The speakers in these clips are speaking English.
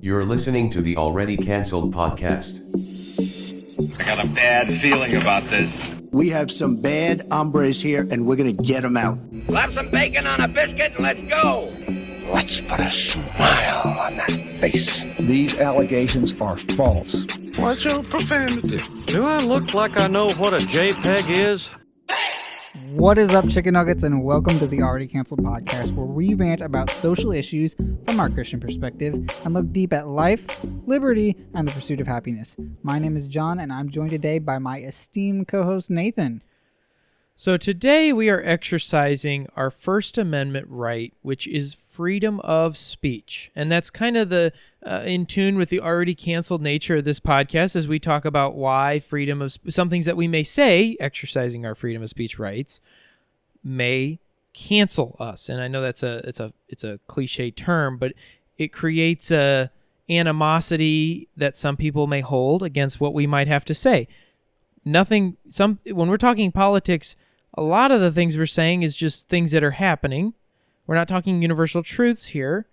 You're listening to the Already Cancelled podcast. I got a bad feeling about this. We have some bad hombres here, and we're going to get them out. Slap some bacon on a biscuit and let's go. Let's put a smile on that face. These allegations are false. What's your profanity? Do I look like I know what a JPEG is? What is up, chicken nuggets, and welcome to the Already Cancelled podcast, where we rant about social issues from our Christian perspective and look deep at life, liberty, and the pursuit of happiness. My name is John, and I'm joined today by my esteemed co-host, Nathan. So today we are exercising our First Amendment right, which is freedom of speech. And that's kind of the in tune with the already canceled nature of this podcast as we talk about why freedom of some things that we may say, exercising our freedom of speech rights, may cancel us. And I know that's it's a cliche term, but it creates a animosity that some people may hold against what we might have to say. When we're talking politics, a lot of the things we're saying is just things that are happening. We're not talking universal truths here,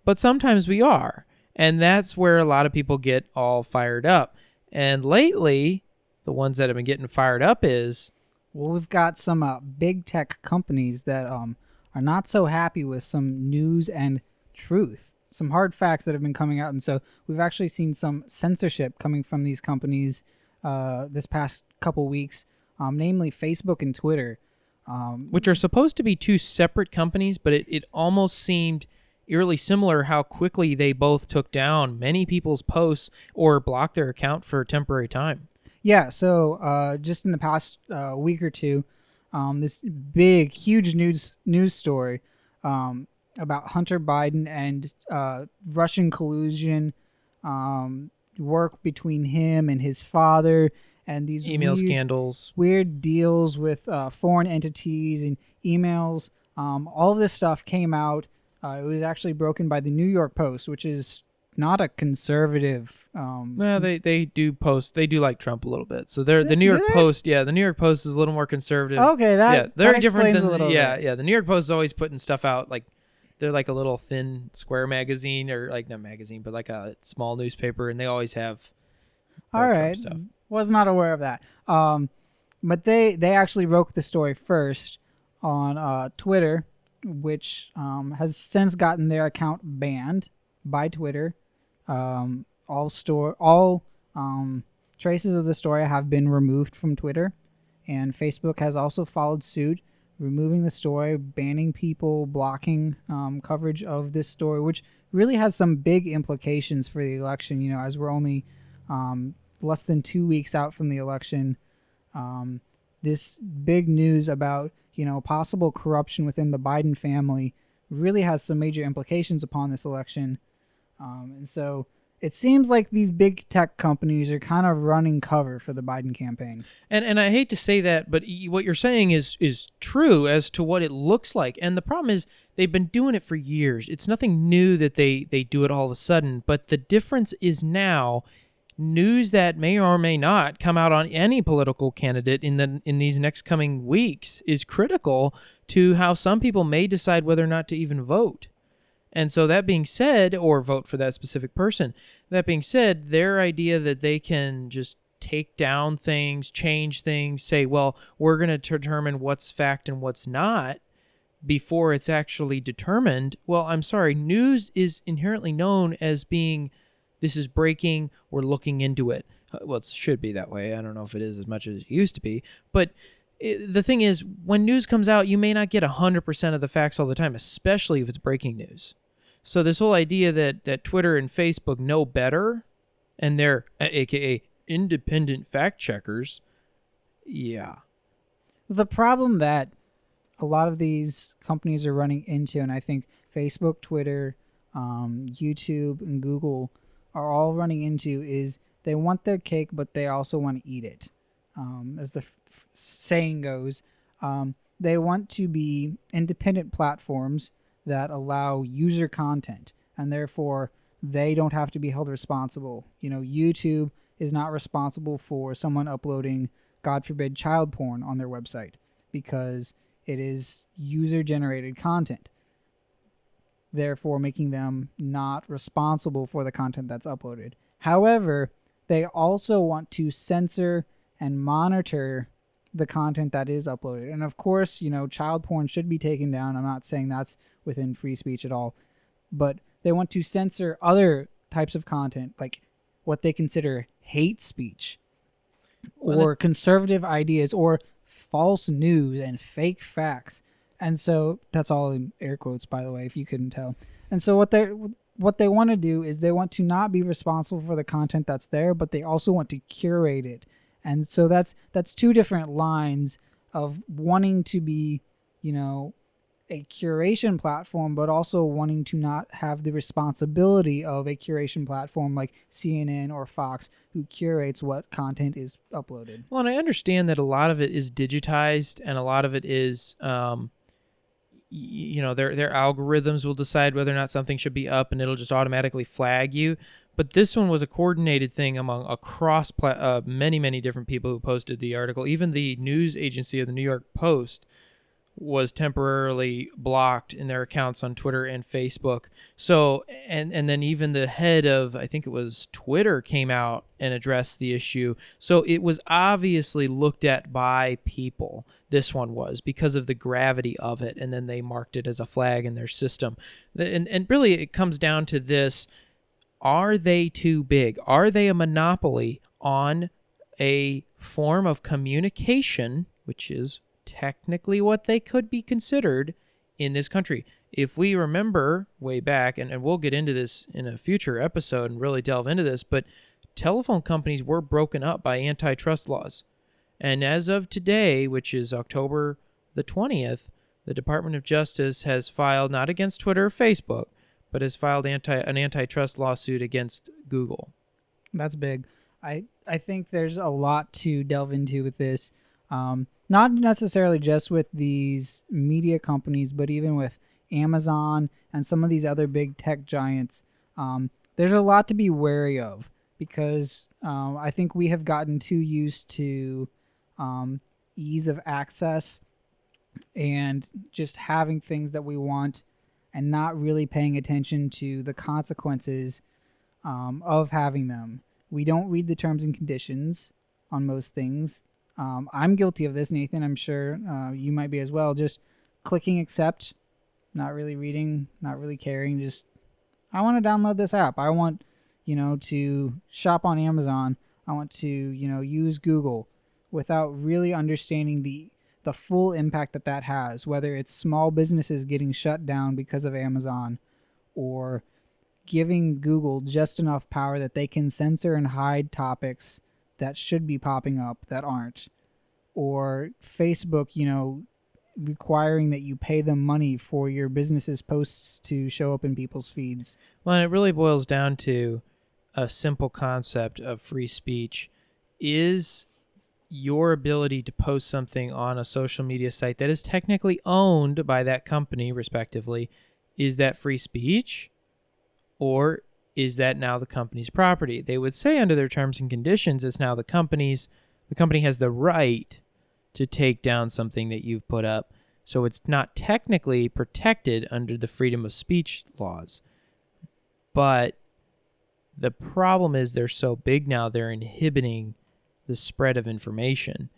but sometimes we are. And that's where a lot of people get all fired up. And lately, the ones that have been getting fired up is... Well, we've got some big tech companies that are not so happy with some news and truth, some hard facts that have been coming out. And so we've actually seen some censorship coming from these companies this past couple weeks, namely Facebook and Twitter. Which are supposed to be two separate companies, but it almost seemed eerily similar how quickly they both took down many people's posts or blocked their account for a temporary time. Yeah, so just in the past week or two, this big, huge news story about Hunter Biden and Russian collusion, work between him and his father, and these email scandals, weird deals with foreign entities and emails. All of this stuff came out. It was actually broken by the New York Post, which is not a conservative. No, they do post. They do like Trump a little bit. So the New York Post. Yeah, the New York Post is a little more conservative. Okay, they're that different than a little bit. Yeah. The New York Post is always putting stuff out like they're like a little thin square magazine, or like not magazine, but like a small newspaper, and they always have. All right. Trump stuff. Was not aware of that. But they actually broke the story first on Twitter, which has since gotten their account banned by Twitter. All traces of the story have been removed from Twitter, and Facebook has also followed suit, removing the story, banning people, blocking coverage of this story, which really has some big implications for the election. You know, as we're only less than 2 weeks out from the election, this big news about, possible corruption within the Biden family really has some major implications upon this election. And so it seems like these big tech companies are kind of running cover for the Biden campaign. And I hate to say that, but what you're saying is true as to what it looks like. And the problem is they've been doing it for years. It's nothing new that they do it all of a sudden. But the difference is now news that may or may not come out on any political candidate in these next coming weeks is critical to how some people may decide whether or not to even vote. And so that being said, or vote for that specific person, that being said, their idea that they can just take down things, change things, say, well, we're going to determine what's fact and what's not before it's actually determined. Well, I'm sorry, news is inherently known as being, this is breaking, we're looking into it. Well, it should be that way. I don't know if it is as much as it used to be. But the thing is, when news comes out, you may not get 100% of the facts all the time, especially if it's breaking news. So this whole idea that Twitter and Facebook know better, and they're AKA independent fact checkers, yeah. The problem that a lot of these companies are running into, and I think Facebook, Twitter, YouTube, and Google are all running into, is they want their cake, but they also want to eat it. As the saying goes, they want to be independent platforms that allow user content, and therefore they don't have to be held responsible. YouTube is not responsible for someone uploading, God forbid, child porn on their website because it is user-generated content. therefore making them not responsible for the content that's uploaded. However, they also want to censor and monitor the content that is uploaded. And of course, child porn should be taken down. I'm not saying that's within free speech at all, but they want to censor other types of content, like what they consider hate speech or conservative ideas or false news and fake facts. And so that's all in air quotes, by the way, if you couldn't tell. And so what they want to do is they want to not be responsible for the content that's there, but they also want to curate it. And so that's two different lines of wanting to be, a curation platform, but also wanting to not have the responsibility of a curation platform like CNN or Fox, who curates what content is uploaded. Well, and I understand that a lot of it is digitized, and a lot of it is, their algorithms will decide whether or not something should be up, and it'll just automatically flag you. But this one was a coordinated thing across many, many different people who posted the article. Even the news agency of the New York Post was temporarily blocked in their accounts on Twitter and Facebook. So, and then even the head of, I think it was Twitter, came out and addressed the issue. So it was obviously looked at by people. This one was, because of the gravity of it. And then they marked it as a flag in their system. And really it comes down to this. Are they too big? Are they a monopoly on a form of communication, which is technically what they could be considered in this country? If we remember way back, and we'll get into this in a future episode and really delve into this, but telephone companies were broken up by antitrust laws. And as of today, which is October the 20th, the Department of Justice has filed, not against Twitter or Facebook, but has filed an antitrust lawsuit against Google. That's big. I think there's a lot to delve into with this. Not necessarily just with these media companies, but even with Amazon and some of these other big tech giants. There's a lot to be wary of, because I think we have gotten too used to ease of access and just having things that we want and not really paying attention to the consequences of having them. We don't read the terms and conditions on most things. I'm guilty of this, Nathan. I'm sure you might be as well. Just clicking accept, not really reading, not really caring. Just, I want to download this app. I want, to shop on Amazon. I want to, use Google, without really understanding the full impact that has, whether it's small businesses getting shut down because of Amazon, or giving Google just enough power that they can censor and hide topics that should be popping up that aren't, or Facebook, requiring that you pay them money for your business's posts to show up in people's feeds. Well, and it really boils down to a simple concept of free speech. Is your ability to post something on a social media site that is technically owned by that company, respectively, is that free speech, or is that now the company's property? They would say under their terms and conditions, it's now the company's. The company has the right to take down something that you've put up. So it's not technically protected under the freedom of speech laws. But the problem is they're so big now, they're inhibiting the spread of information.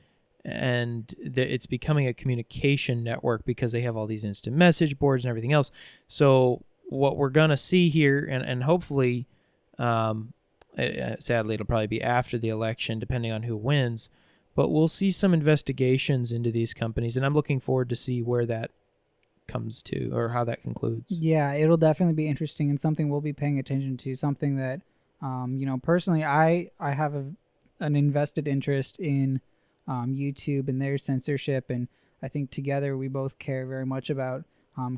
And it's becoming a communication network because they have all these instant message boards and everything else. So what we're going to see here, and hopefully, sadly, it'll probably be after the election, depending on who wins, but we'll see some investigations into these companies, and I'm looking forward to see where that comes to, or how that concludes. Yeah, it'll definitely be interesting, and something we'll be paying attention to, something that, personally, I have an invested interest in YouTube and their censorship, and I think together we both care very much about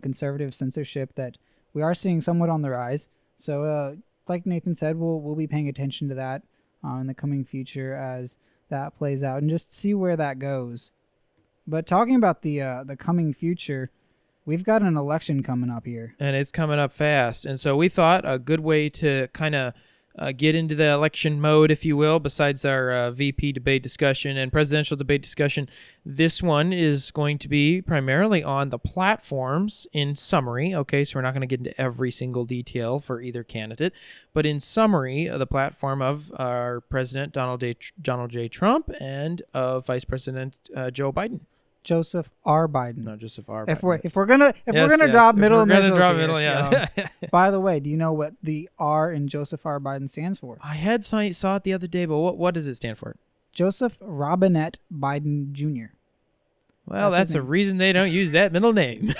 conservative censorship that we are seeing somewhat on the rise. So, like Nathan said, we'll be paying attention to that in the coming future as that plays out, and just see where that goes. But talking about the coming future, we've got an election coming up here, and it's coming up fast. And so we thought a good way to kind of get into the election mode, if you will, besides our VP debate discussion and presidential debate discussion. This one is going to be primarily on the platforms in summary. Okay, so we're not going to get into every single detail for either candidate, but in summary, the platform of our President Donald J. Trump and of Vice President Joe Biden. Joseph R. Biden. No, Joseph R. If Biden. we're gonna drop middle initials here, yeah. By the way, do you know what the R in Joseph R. Biden stands for? I had saw it the other day, but what does it stand for? Joseph Robinette Biden Jr. Well, that's a reason they don't use that middle name.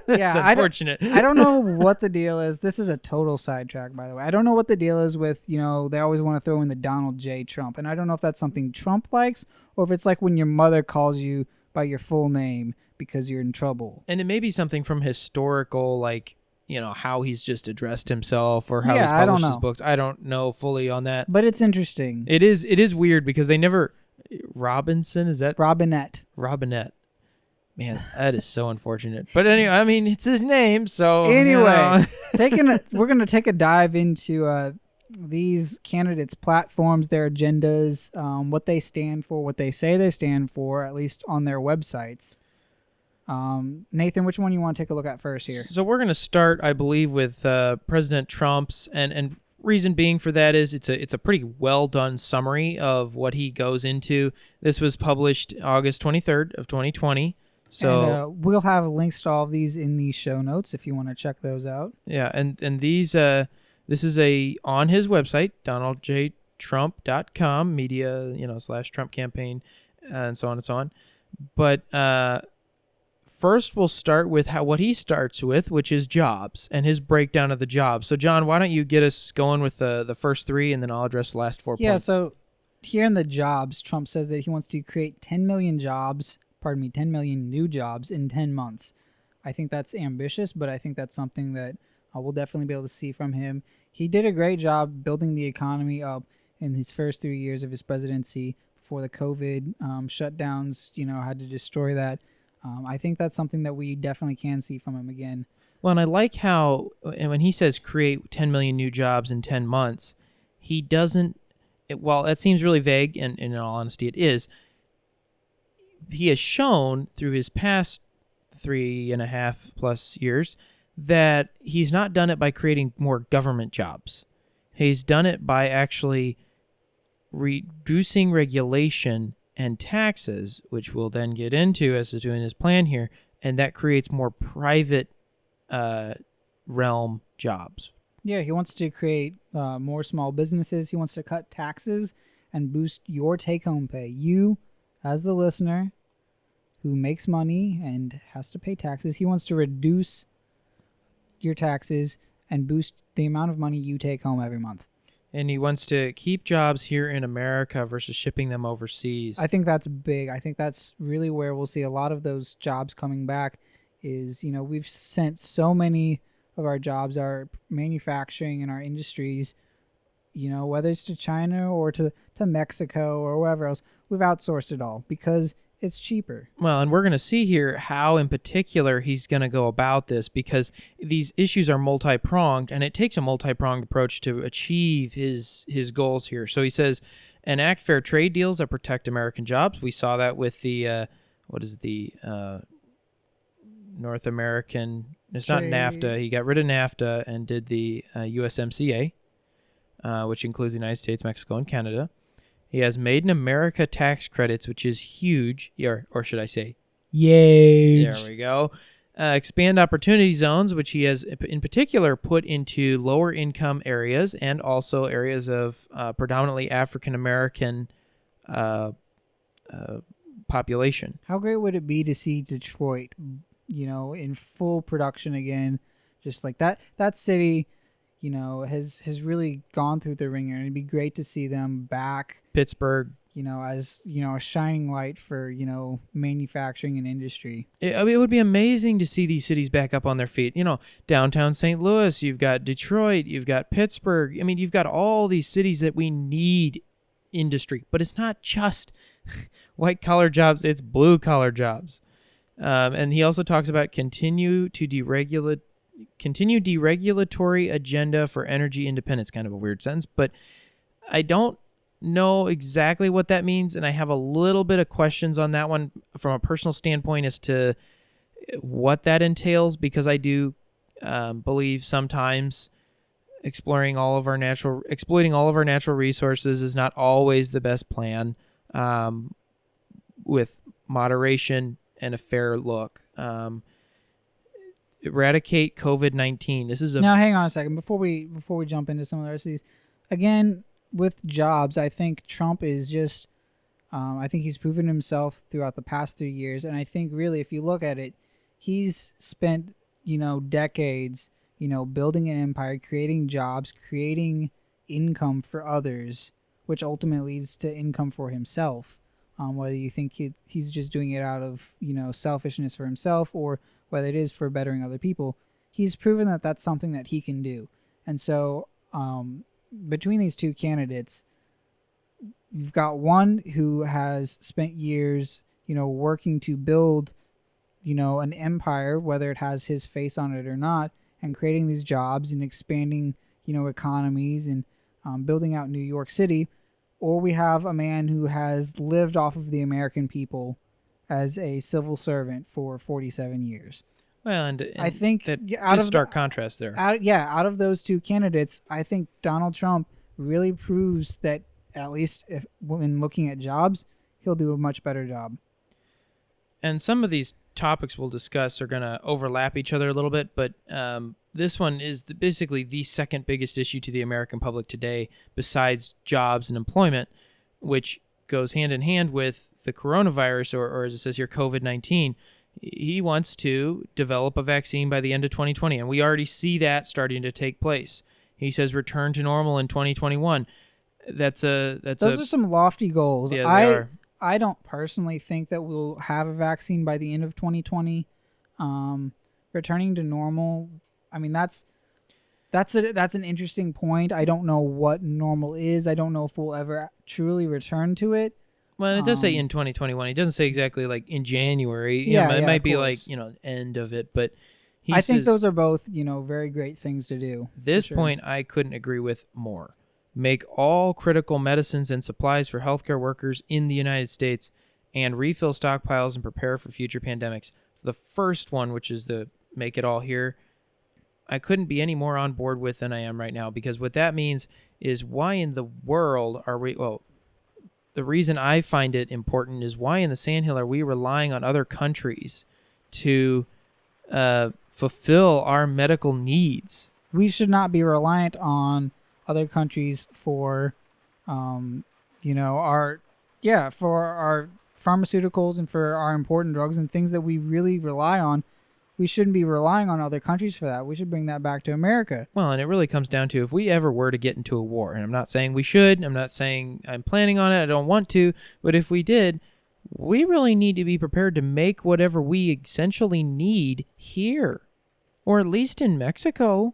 Yeah, unfortunate. I don't know what the deal is. This is a total sidetrack, by the way. I don't know what the deal is with, they always want to throw in the Donald J. Trump, and I don't know if that's something Trump likes or if it's like when your mother calls you by your full name because you're in trouble. And it may be something from historical, how he's just addressed himself or how he's published his books. I don't know fully on that. But it's interesting. It is weird because they never... Robinson, is that? Robinette. Man, that is so unfortunate. But anyway, I mean, it's his name, so... Anyway, we're going to take a dive into these candidates' platforms, their agendas, what they stand for, what they say they stand for, at least on their websites. Nathan, which one you want to take a look at first here? So we're going to start, I believe, with President Trump's, and reason being for that is it's a pretty well done summary of what he goes into. This was published August 23rd of 2020. So we'll have links to all of these in the show notes if you want to check those out. Yeah, and these this is on his website, donaldjtrump.com, media, / Trump campaign, and so on and so on. But first, we'll start with what he starts with, which is jobs and his breakdown of the jobs. So, John, why don't you get us going with the first three, and then I'll address the last 4 points. Yeah, so here in the jobs, Trump says that he wants to create 10 million new jobs in 10 months. I think that's ambitious, but I think that's something that we'll definitely be able to see from him. He did a great job building the economy up in his first 3 years of his presidency before the COVID shutdowns, had to destroy that. I think that's something that we definitely can see from him again. Well, and I like how, and when he says create 10 million new jobs in 10 months, he doesn't, while that seems really vague, and in all honesty it is, he has shown through his past 3.5+ years that he's not done it by creating more government jobs. He's done it by actually reducing regulation and taxes, which we'll then get into as he's doing his plan here, and that creates more private realm jobs. Yeah, he wants to create more small businesses. He wants to cut taxes and boost your take-home pay. You, as the listener who makes money and has to pay taxes, he wants to reduce your taxes and boost the amount of money you take home every month. And he wants to keep jobs here in America versus shipping them overseas. I think that's big. I think that's really where we'll see a lot of those jobs coming back is, we've sent so many of our jobs, our manufacturing and our industries, whether it's to China or to Mexico or wherever else, we've outsourced it all because it's cheaper. Well, and we're going to see here how in particular he's going to go about this, because these issues are multi-pronged, and it takes a multi-pronged approach to achieve his goals here. So he says, enact fair trade deals that protect American jobs. We saw that with the, North American, it's trade. Not NAFTA. He got rid of NAFTA and did the USMCA, which includes the United States, Mexico, and Canada. He has Made in America tax credits, which is huge, or should I say, huge. There we go. Expand opportunity zones, which he has in particular put into lower income areas and also areas of predominantly African American population. How great would it be to see Detroit, in full production again, just like that city. Has really gone through the ringer, and it'd be great to see them back. Pittsburgh, as, a shining light for, manufacturing and industry. It would be amazing to see these cities back up on their feet. Downtown St. Louis, you've got Detroit, you've got Pittsburgh. I mean, you've got all these cities that we need industry, but it's not just white-collar jobs, it's blue-collar jobs. And he also talks about continue to deregulate continued deregulatory agenda for energy independence. Kind of a weird sentence, but I don't know exactly what that means, and I have a little bit of questions on that one from a personal standpoint as to what that entails, because I do believe sometimes exploiting all of our natural resources is not always the best plan, with moderation and a fair look. Eradicate COVID-19. This is Now hang on a second before we jump into some of the rest of these. Again, with jobs, I think Trump is just I think he's proven himself throughout the past 3 years, and I think really if you look at it, he's spent, decades, building an empire, creating jobs, creating income for others, which ultimately leads to income for himself. Whether you think he's just doing it out of, selfishness for himself, or whether it is for bettering other people, he's proven that that's something that he can do. And so between these two candidates, you've got one who has spent years, working to build, an empire, whether it has his face on it or not, and creating these jobs and expanding, economies and building out New York City. Or we have a man who has lived off of the American people as a civil servant for 47 years. Well, and I think that out of stark contrast there. Out of those two candidates, I think Donald Trump really proves that, at least when looking at jobs, he'll do a much better job. And some of these topics we'll discuss are going to overlap each other a little bit, but this one is basically the second biggest issue to the American public today, besides jobs and employment, which goes hand in hand with the coronavirus, or as it says here, COVID-19. He wants to develop a vaccine by the end of 2020, and we already see that starting to take place. He says return to normal in 2021. Those are some lofty goals. Yeah, they are. I don't personally think that we'll have a vaccine by the end of 2020. Returning to normal, I mean, that's an interesting point. I don't know what normal is. I don't know if we'll ever truly return to it. Well, it does say in 2021. It doesn't say exactly like in January. It might be like, end of it. But I think those are both, very great things to do. This point I couldn't agree with more. Make all critical medicines and supplies for healthcare workers in the United States, and refill stockpiles and prepare for future pandemics. The first one, which is the make it all here, I couldn't be any more on board with than I am right now, because what that means is why in the world are we, the reason I find it important is why in the sandhill are we relying on other countries to fulfill our medical needs? We should not be reliant on other countries for, for our pharmaceuticals and for our important drugs and things that we really rely on. We shouldn't be relying on other countries for that. We should bring that back to America. Well, and it really comes down to if we ever were to get into a war, and I'm not saying we should, I'm not saying I'm planning on it, I don't want to, but if we did, we really need to be prepared to make whatever we essentially need here, or at least in Mexico.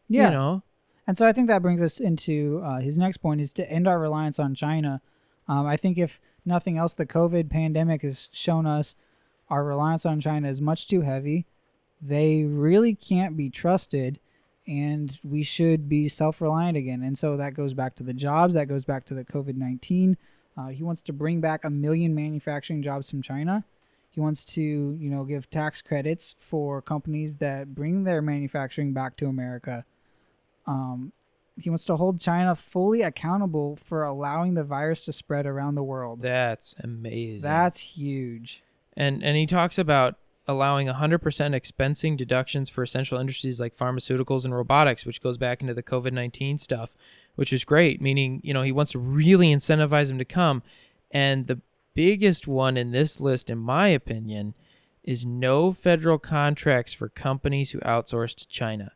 Yeah. And so I think that brings us into his next point, is to end our reliance on China. I think if nothing else, the COVID pandemic has shown us our reliance on China is much too heavy. They really can't be trusted, and we should be self-reliant again. And so that goes back to the jobs. That goes back to the COVID-19. He wants to bring back 1 million manufacturing jobs from China. He wants to, give tax credits for companies that bring their manufacturing back to America. He wants to hold China fully accountable for allowing the virus to spread around the world. That's amazing. That's huge. And he talks about allowing 100% expensing deductions for essential industries like pharmaceuticals and robotics, which goes back into the COVID-19 stuff, which is great, meaning, he wants to really incentivize them to come. And the biggest one in this list, in my opinion, is no federal contracts for companies who outsource to China.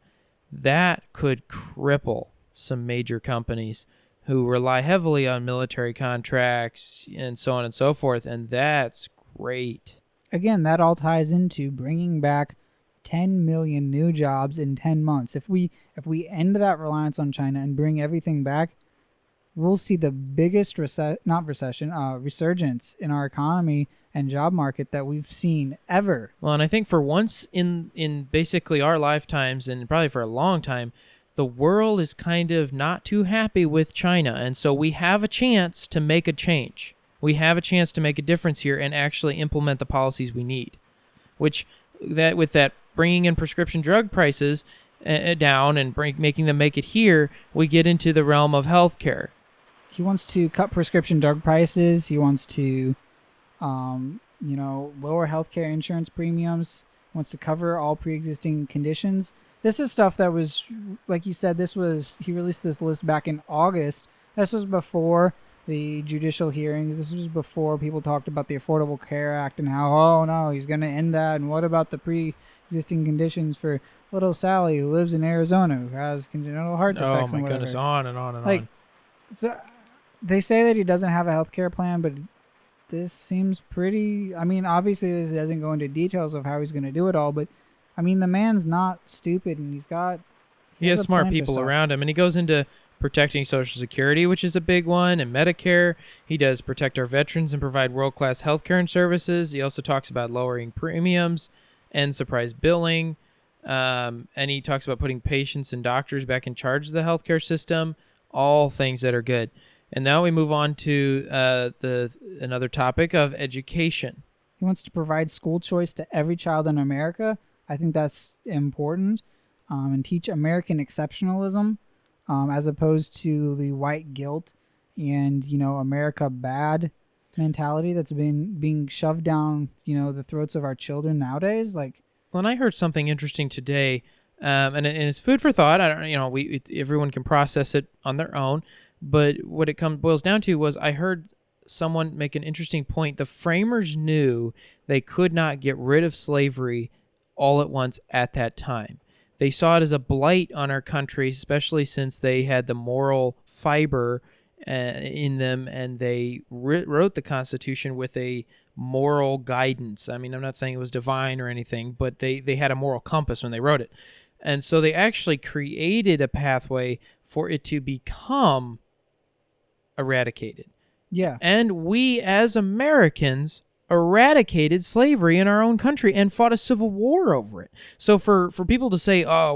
That could cripple some major companies who rely heavily on military contracts and so on and so forth, and that's great. Again, that all ties into bringing back 10 million new jobs in 10 months. If we end that reliance on China and bring everything back, we'll see the biggest resurgence in our economy and job market that we've seen ever. Well, and I think for once in basically our lifetimes, and probably for a long time, the world is kind of not too happy with China. And so we have a chance to make a change. We have a chance to make a difference here and actually implement the policies we need. Which, with that bringing in prescription drug prices down and making them make it here, we get into the realm of healthcare. He wants to cut prescription drug prices. He wants to, lower healthcare insurance premiums. He wants to cover all pre-existing conditions. This is stuff that was, like you said, he released this list back in August. This was before the judicial hearings. This was before people talked about the Affordable Care Act and how, oh no, he's going to end that. And what about the pre-existing conditions for little Sally who lives in Arizona who has congenital heart defects? Oh my goodness, on and on and like, on. So they say that he doesn't have a health care plan, but this seems pretty, I mean, obviously this doesn't go into details of how he's going to do it all, but I mean, the man's not stupid, and he has a smart plan for people stuff. around him, and he goes into protecting Social Security, which is a big one, and Medicare. He does protect our veterans and provide world-class healthcare and services. He also talks about lowering premiums and surprise billing, and he talks about putting patients and doctors back in charge of the healthcare system, all things that are good. And now we move on to another topic of education. He wants to provide school choice to every child in America. I think that's important, and teach American exceptionalism as opposed to the white guilt and, America bad mentality that's been being shoved down, the throats of our children nowadays. Like, well, and I heard something interesting today, and it's food for thought. I don't, everyone can process it on their own, but what it boils down to was I heard someone make an interesting point. The framers knew they could not get rid of slavery all at once at that time. They saw it as a blight on our country, especially since they had the moral fiber in them, and they wrote the Constitution with a moral guidance. I mean, I'm not saying it was divine or anything, but they had a moral compass when they wrote it. And so they actually created a pathway for it to become eradicated. yeah. And we as Americans eradicated slavery in our own country and fought a civil war over it. So for people to say, oh,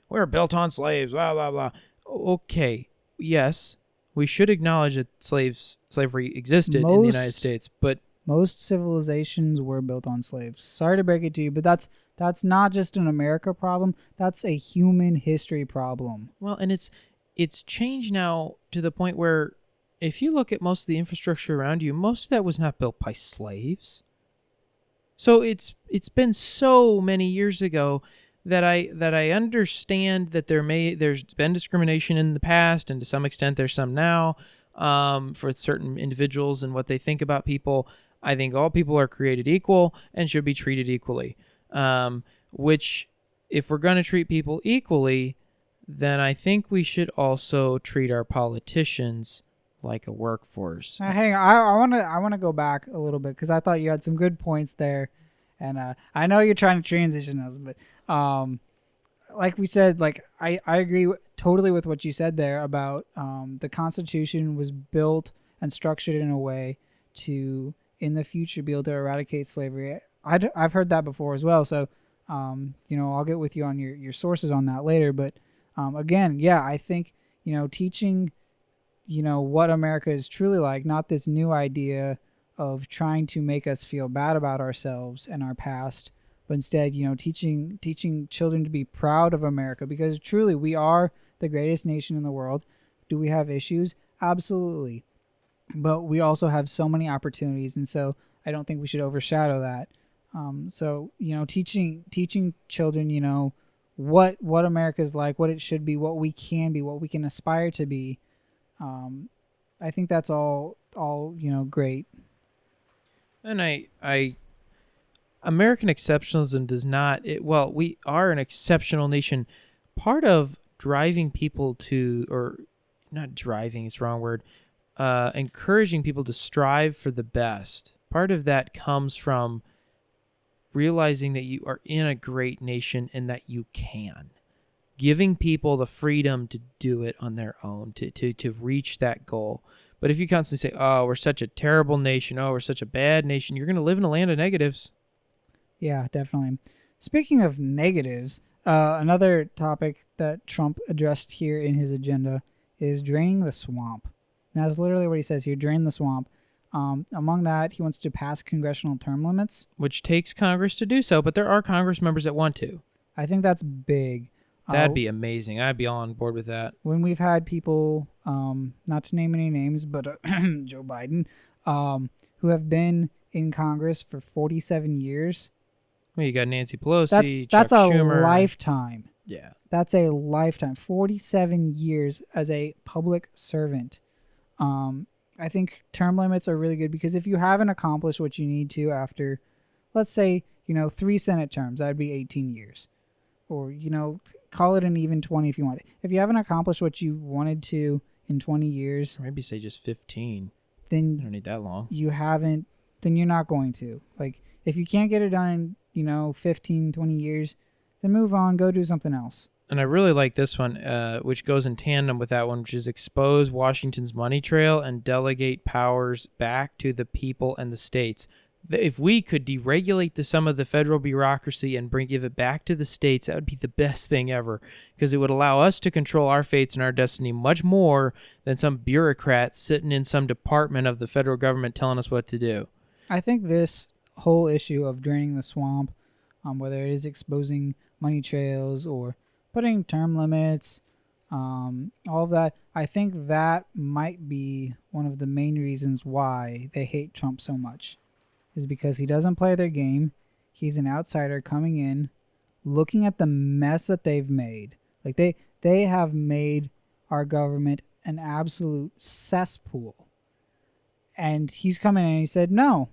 we're built on slaves, blah, blah, blah. Okay, yes, we should acknowledge that slavery existed in the United States, but most civilizations were built on slaves. Sorry to break it to you, but that's not just an America problem. That's a human history problem. well, and it's changed now to the point where if you look at most of the infrastructure around you, most of that was not built by slaves. So it's been so many years ago that I understand that there's been discrimination in the past, and to some extent there's some now for certain individuals and what they think about people. I think all people are created equal and should be treated equally. Which, if we're going to treat people equally, then I think we should also treat our politicians like a workforce. Hang on, I want to go back a little bit because I thought you had some good points there, and I know you're trying to transition us, but like we said, like I agree totally with what you said there about the Constitution was built and structured in a way to in the future be able to eradicate slavery. I've heard that before as well, so I'll get with you on your sources on that later. But again, yeah, I think teaching what America is truly like, not this new idea of trying to make us feel bad about ourselves and our past, but instead, teaching children to be proud of America, because truly we are the greatest nation in the world. Do we have issues? Absolutely. But we also have so many opportunities, and so I don't think we should overshadow that. So, teaching children, what America is like, what it should be, what we can be, what we can aspire to be. I think that's all great. And I American exceptionalism does not, we are an exceptional nation. Part of driving people to, or not driving, it's the wrong word, encouraging people to strive for the best. Part of that comes from realizing that you are in a great nation and that you can. Giving people the freedom to do it on their own, to reach that goal. But if you constantly say, oh, we're such a terrible nation, oh, we're such a bad nation, you're going to live in a land of negatives. Yeah, definitely. Speaking of negatives, another topic that Trump addressed here in his agenda is draining the swamp. And that's literally what he says here, drain the swamp. Among that, he wants to pass congressional term limits. Which takes Congress to do so, but there are Congress members that want to. I think that's big. That'd be amazing. I'd be all on board with that. When we've had people, not to name any names, but Joe Biden, who have been in Congress for 47 years. Well, you got Nancy Pelosi, that's Chuck a Schumer. lifetime. Yeah. That's a lifetime. 47 years as a public servant. I think term limits are really good because if you haven't accomplished what you need to after, let's say, 3 Senate terms, that would be 18 years. Or, call it an even 20 if you want. If you haven't accomplished what you wanted to in 20 years. Or maybe say just 15. Then you don't need that long. Then you're not going to. Like, if you can't get it done in, 15, 20 years, then move on, go do something else. And I really like this one, which goes in tandem with that one, which is expose Washington's money trail and delegate powers back to the people and the states. If we could deregulate some of the federal bureaucracy and give it back to the states, that would be the best thing ever, because it would allow us to control our fates and our destiny much more than some bureaucrat sitting in some department of the federal government telling us what to do. I think this whole issue of draining the swamp, whether it is exposing money trails or putting term limits, all of that, I think that might be one of the main reasons why they hate Trump so much, is because he doesn't play their game. He's an outsider coming in, looking at the mess that they've made. Like they have made our government an absolute cesspool. And he's coming in and he said, no,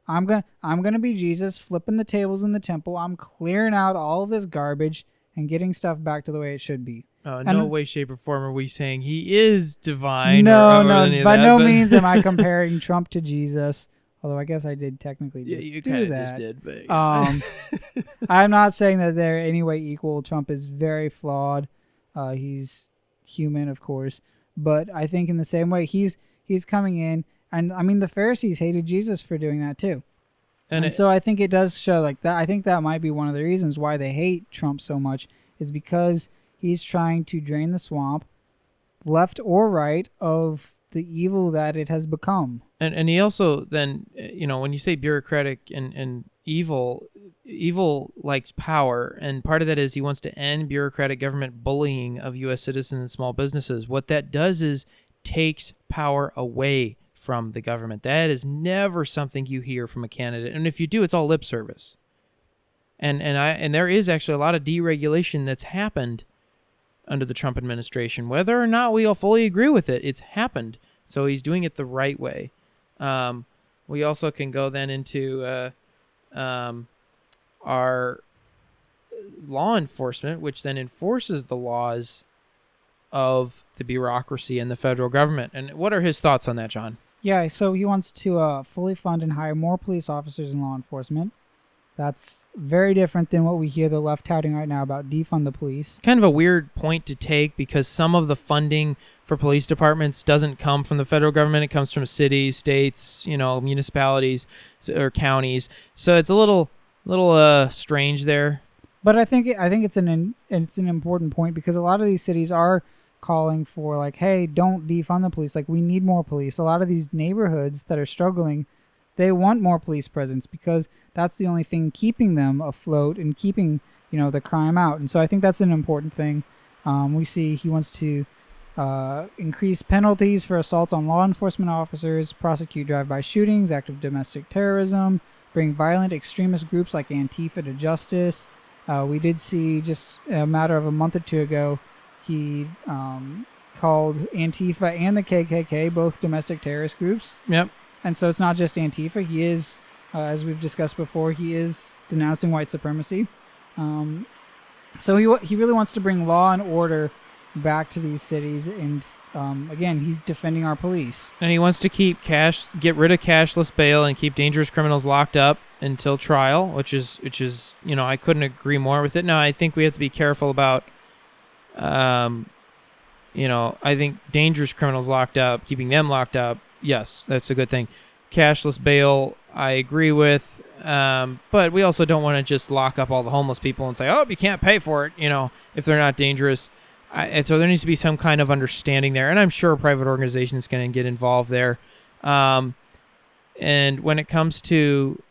I'm gonna be Jesus, flipping the tables in the temple. I'm clearing out all of this garbage and getting stuff back to the way it should be. No way, shape, or form are we saying he is divine. No, by no means am I comparing Trump to Jesus. Although I guess I did technically just you do that. Just did, but yeah. I'm not saying that they're any way equal. Trump is very flawed. He's human, of course, but I think in the same way he's coming in, and I mean the Pharisees hated Jesus for doing that too. And so I think it does show like that. I think that might be one of the reasons why they hate Trump so much, is because he's trying to drain the swamp, left or right, of the evil that it has become. And he also then, when you say bureaucratic and evil likes power, and part of that is he wants to end bureaucratic government bullying of U.S. citizens and small businesses. What that does is takes power away from the government. That is never something you hear from a candidate, and if you do, it's all lip service. And there is actually a lot of deregulation that's happened under the Trump administration, whether or not we all fully agree with it. It's happened, so he's doing it the right way. We also can go then into our law enforcement, which then enforces the laws of the bureaucracy and the federal government. And what are his thoughts on that, John? Yeah, so he wants to fully fund and hire more police officers in law enforcement. That's very different than what we hear the left touting right now about defund the police. Kind of a weird point to take, because some of the funding for police departments doesn't come from the federal government. It comes from cities, states, municipalities, or counties. So it's a little strange there. But I think it's an important point, because a lot of these cities are calling for, like, hey, don't defund the police. Like, we need more police. A lot of these neighborhoods that are struggling, they want more police presence, because that's the only thing keeping them afloat and keeping, the crime out. And so I think that's an important thing. We see he wants to increase penalties for assaults on law enforcement officers, prosecute drive-by shootings, active domestic terrorism, bring violent extremist groups like Antifa to justice. We did see just a matter of a month or two ago, he called Antifa and the KKK both domestic terrorist groups. Yep. And so it's not just Antifa. He is, as we've discussed before, he is denouncing white supremacy. So he really wants to bring law and order back to these cities. And again, he's defending our police. And he wants to get rid of cashless bail and keep dangerous criminals locked up until trial, which is I couldn't agree more with it. Now, I think we have to be careful about I think dangerous criminals locked up, keeping them locked up, yes, that's a good thing. Cashless bail, I agree with, but we also don't want to just lock up all the homeless people and say, oh, you can't pay for it, if they're not dangerous. And so there needs to be some kind of understanding there, and I'm sure a private organization is going to get involved there. And when it comes to,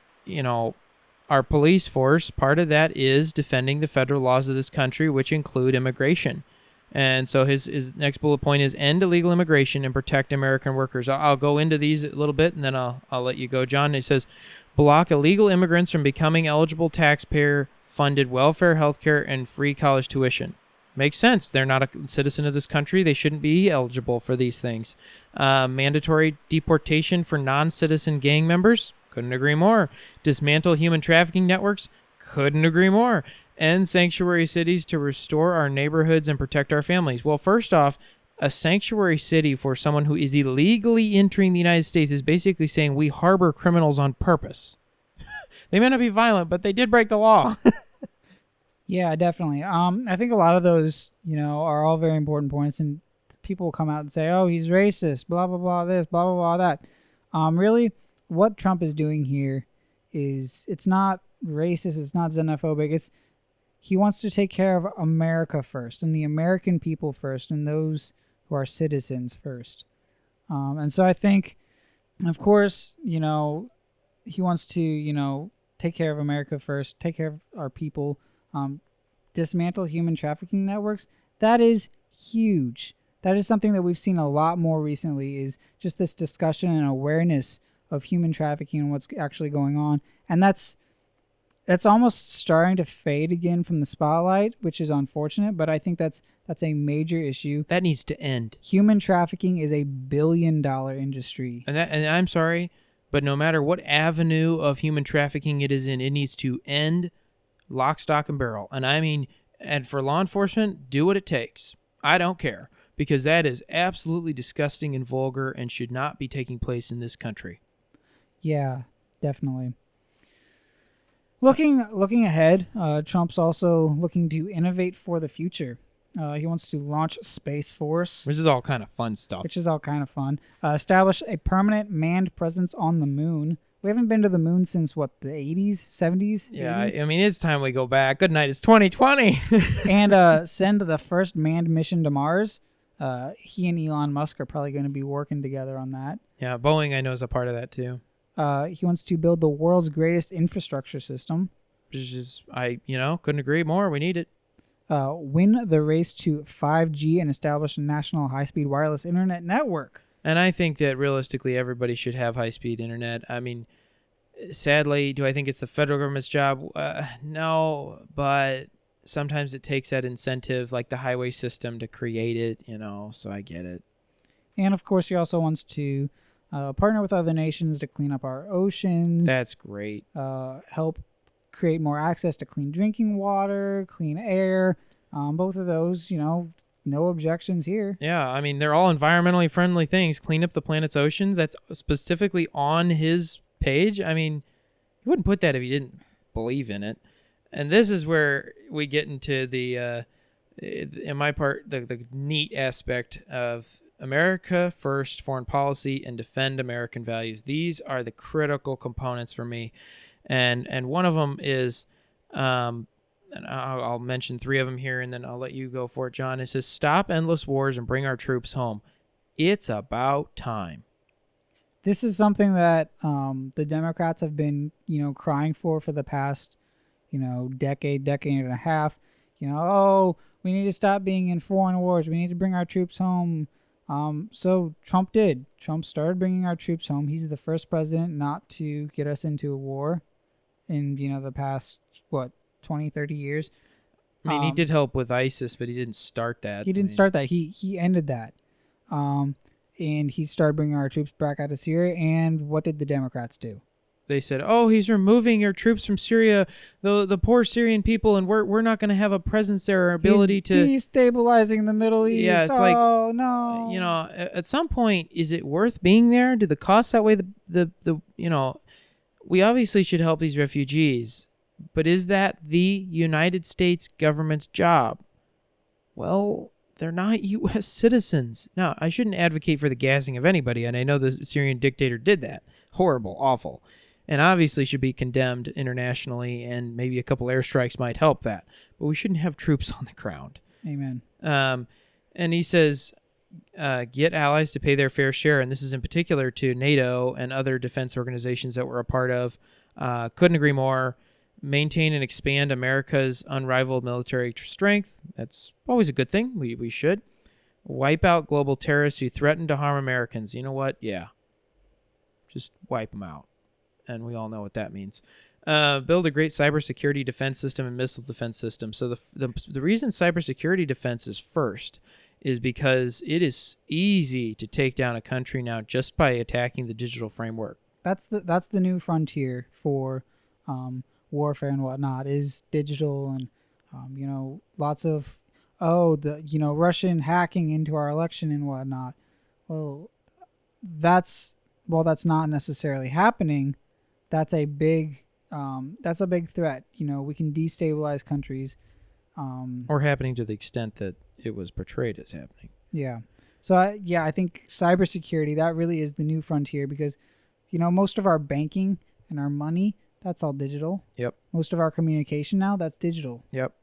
our police force, part of that is defending the federal laws of this country, which include immigration. And so his next bullet point is end illegal immigration and protect American workers. I'll go into these a little bit, and then I'll let you go, John. He says, block illegal immigrants from becoming eligible taxpayer-funded welfare, healthcare, and free college tuition. Makes sense. They're not a citizen of this country. They shouldn't be eligible for these things. Mandatory deportation for non-citizen gang members. Couldn't agree more. Dismantle human trafficking networks. Couldn't agree more. End sanctuary cities to restore our neighborhoods and protect our families. Well, first off, a sanctuary city for someone who is illegally entering the United States is basically saying we harbor criminals on purpose. They may not be violent, but they did break the law. Yeah, definitely. I think a lot of those, are all very important points, and people will come out and say, oh, he's racist, blah, blah, blah, this, blah, blah, blah, that. Really, what Trump is doing here is it's not racist, it's not xenophobic, he wants to take care of America first, and the American people first, and those who are citizens first. And so I think, of course, he wants to, take care of America first, take care of our people, dismantle human trafficking networks. That is huge. That is something that we've seen a lot more recently, is just this discussion and awareness of human trafficking and what's actually going on. And that's almost starting to fade again from the spotlight, which is unfortunate, but I think that's a major issue. That needs to end. Human trafficking is a billion-dollar industry. And I'm sorry, but no matter what avenue of human trafficking it is in, it needs to end lock, stock, and barrel. And I mean, and for law enforcement, do what it takes. I don't care, because that is absolutely disgusting and vulgar and should not be taking place in this country. Yeah, definitely. Looking ahead, Trump's also looking to innovate for the future. He wants to launch Space Force. This is all kind of fun stuff. Which is all kind of fun. Establish a permanent manned presence on the moon. We haven't been to the moon since, the 80s, 70s? Yeah, 80s? I mean, it's time we go back. Good night, it's 2020. And send the first manned mission to Mars. He and Elon Musk are probably going to be working together on that. Yeah, Boeing, I know, is a part of that, too. He wants to build the world's greatest infrastructure system. Which is, couldn't agree more. We need it. Win the race to 5G and establish a national high-speed wireless internet network. And I think that realistically everybody should have high-speed internet. I mean, sadly, do I think it's the federal government's job? No, but sometimes it takes that incentive, like the highway system, to create it, so I get it. And, of course, he also wants to partner with other nations to clean up our oceans. That's great. Help create more access to clean drinking water, clean air. Both of those, no objections here. Yeah, I mean, they're all environmentally friendly things. Clean up the planet's oceans. That's specifically on his page. I mean, he wouldn't put that if he didn't believe in it. And this is where we get into the, in my part, the neat aspect of America first foreign policy and defend American values. These are the critical components for me. And one of them is, and I'll mention three of them here, and then I'll let you go for it, John. It says, stop endless wars and bring our troops home. It's about time. This is something that the Democrats have been, crying for the past, decade and a half. We need to stop being in foreign wars. We need to bring our troops home. So Trump did. Trump started bringing our troops home. He's the first president not to get us into a war in, the past, 20, 30 years. I mean, he did help with ISIS, but he didn't start that. He didn't start that. He ended that. And he started bringing our troops back out of Syria. And what did the Democrats do? They said, "Oh, he's removing your troops from Syria, the poor Syrian people, and we're not going to have a presence there or ability to destabilizing the Middle East." Yeah, it's no. At some point, is it worth being there? Do the costs outweigh the we obviously should help these refugees, but is that the United States government's job? Well, they're not U.S. citizens. Now, I shouldn't advocate for the gassing of anybody, and I know the Syrian dictator did that. Horrible, awful, and obviously should be condemned internationally, and maybe a couple airstrikes might help that. But we shouldn't have troops on the ground. Amen. And he says, get allies to pay their fair share, and this is in particular to NATO and other defense organizations that we're a part of. Couldn't agree more. Maintain and expand America's unrivaled military strength. That's always a good thing. We should. Wipe out global terrorists who threaten to harm Americans. You know what? Yeah. Just wipe them out. And we all know what that means. Build a great cybersecurity defense system and missile defense system. So the reason cybersecurity defense is first is because it is easy to take down a country now just by attacking the digital framework. That's the new frontier for warfare and whatnot, is digital, and lots of Russian hacking into our election and whatnot. Well, that's not necessarily happening. That's a big threat. We can destabilize countries. Or happening to the extent that it was portrayed as happening. Yeah. So I think cybersecurity, that really is the new frontier, because most of our banking and our money, that's all digital. Yep. Most of our communication now, that's digital. Yep.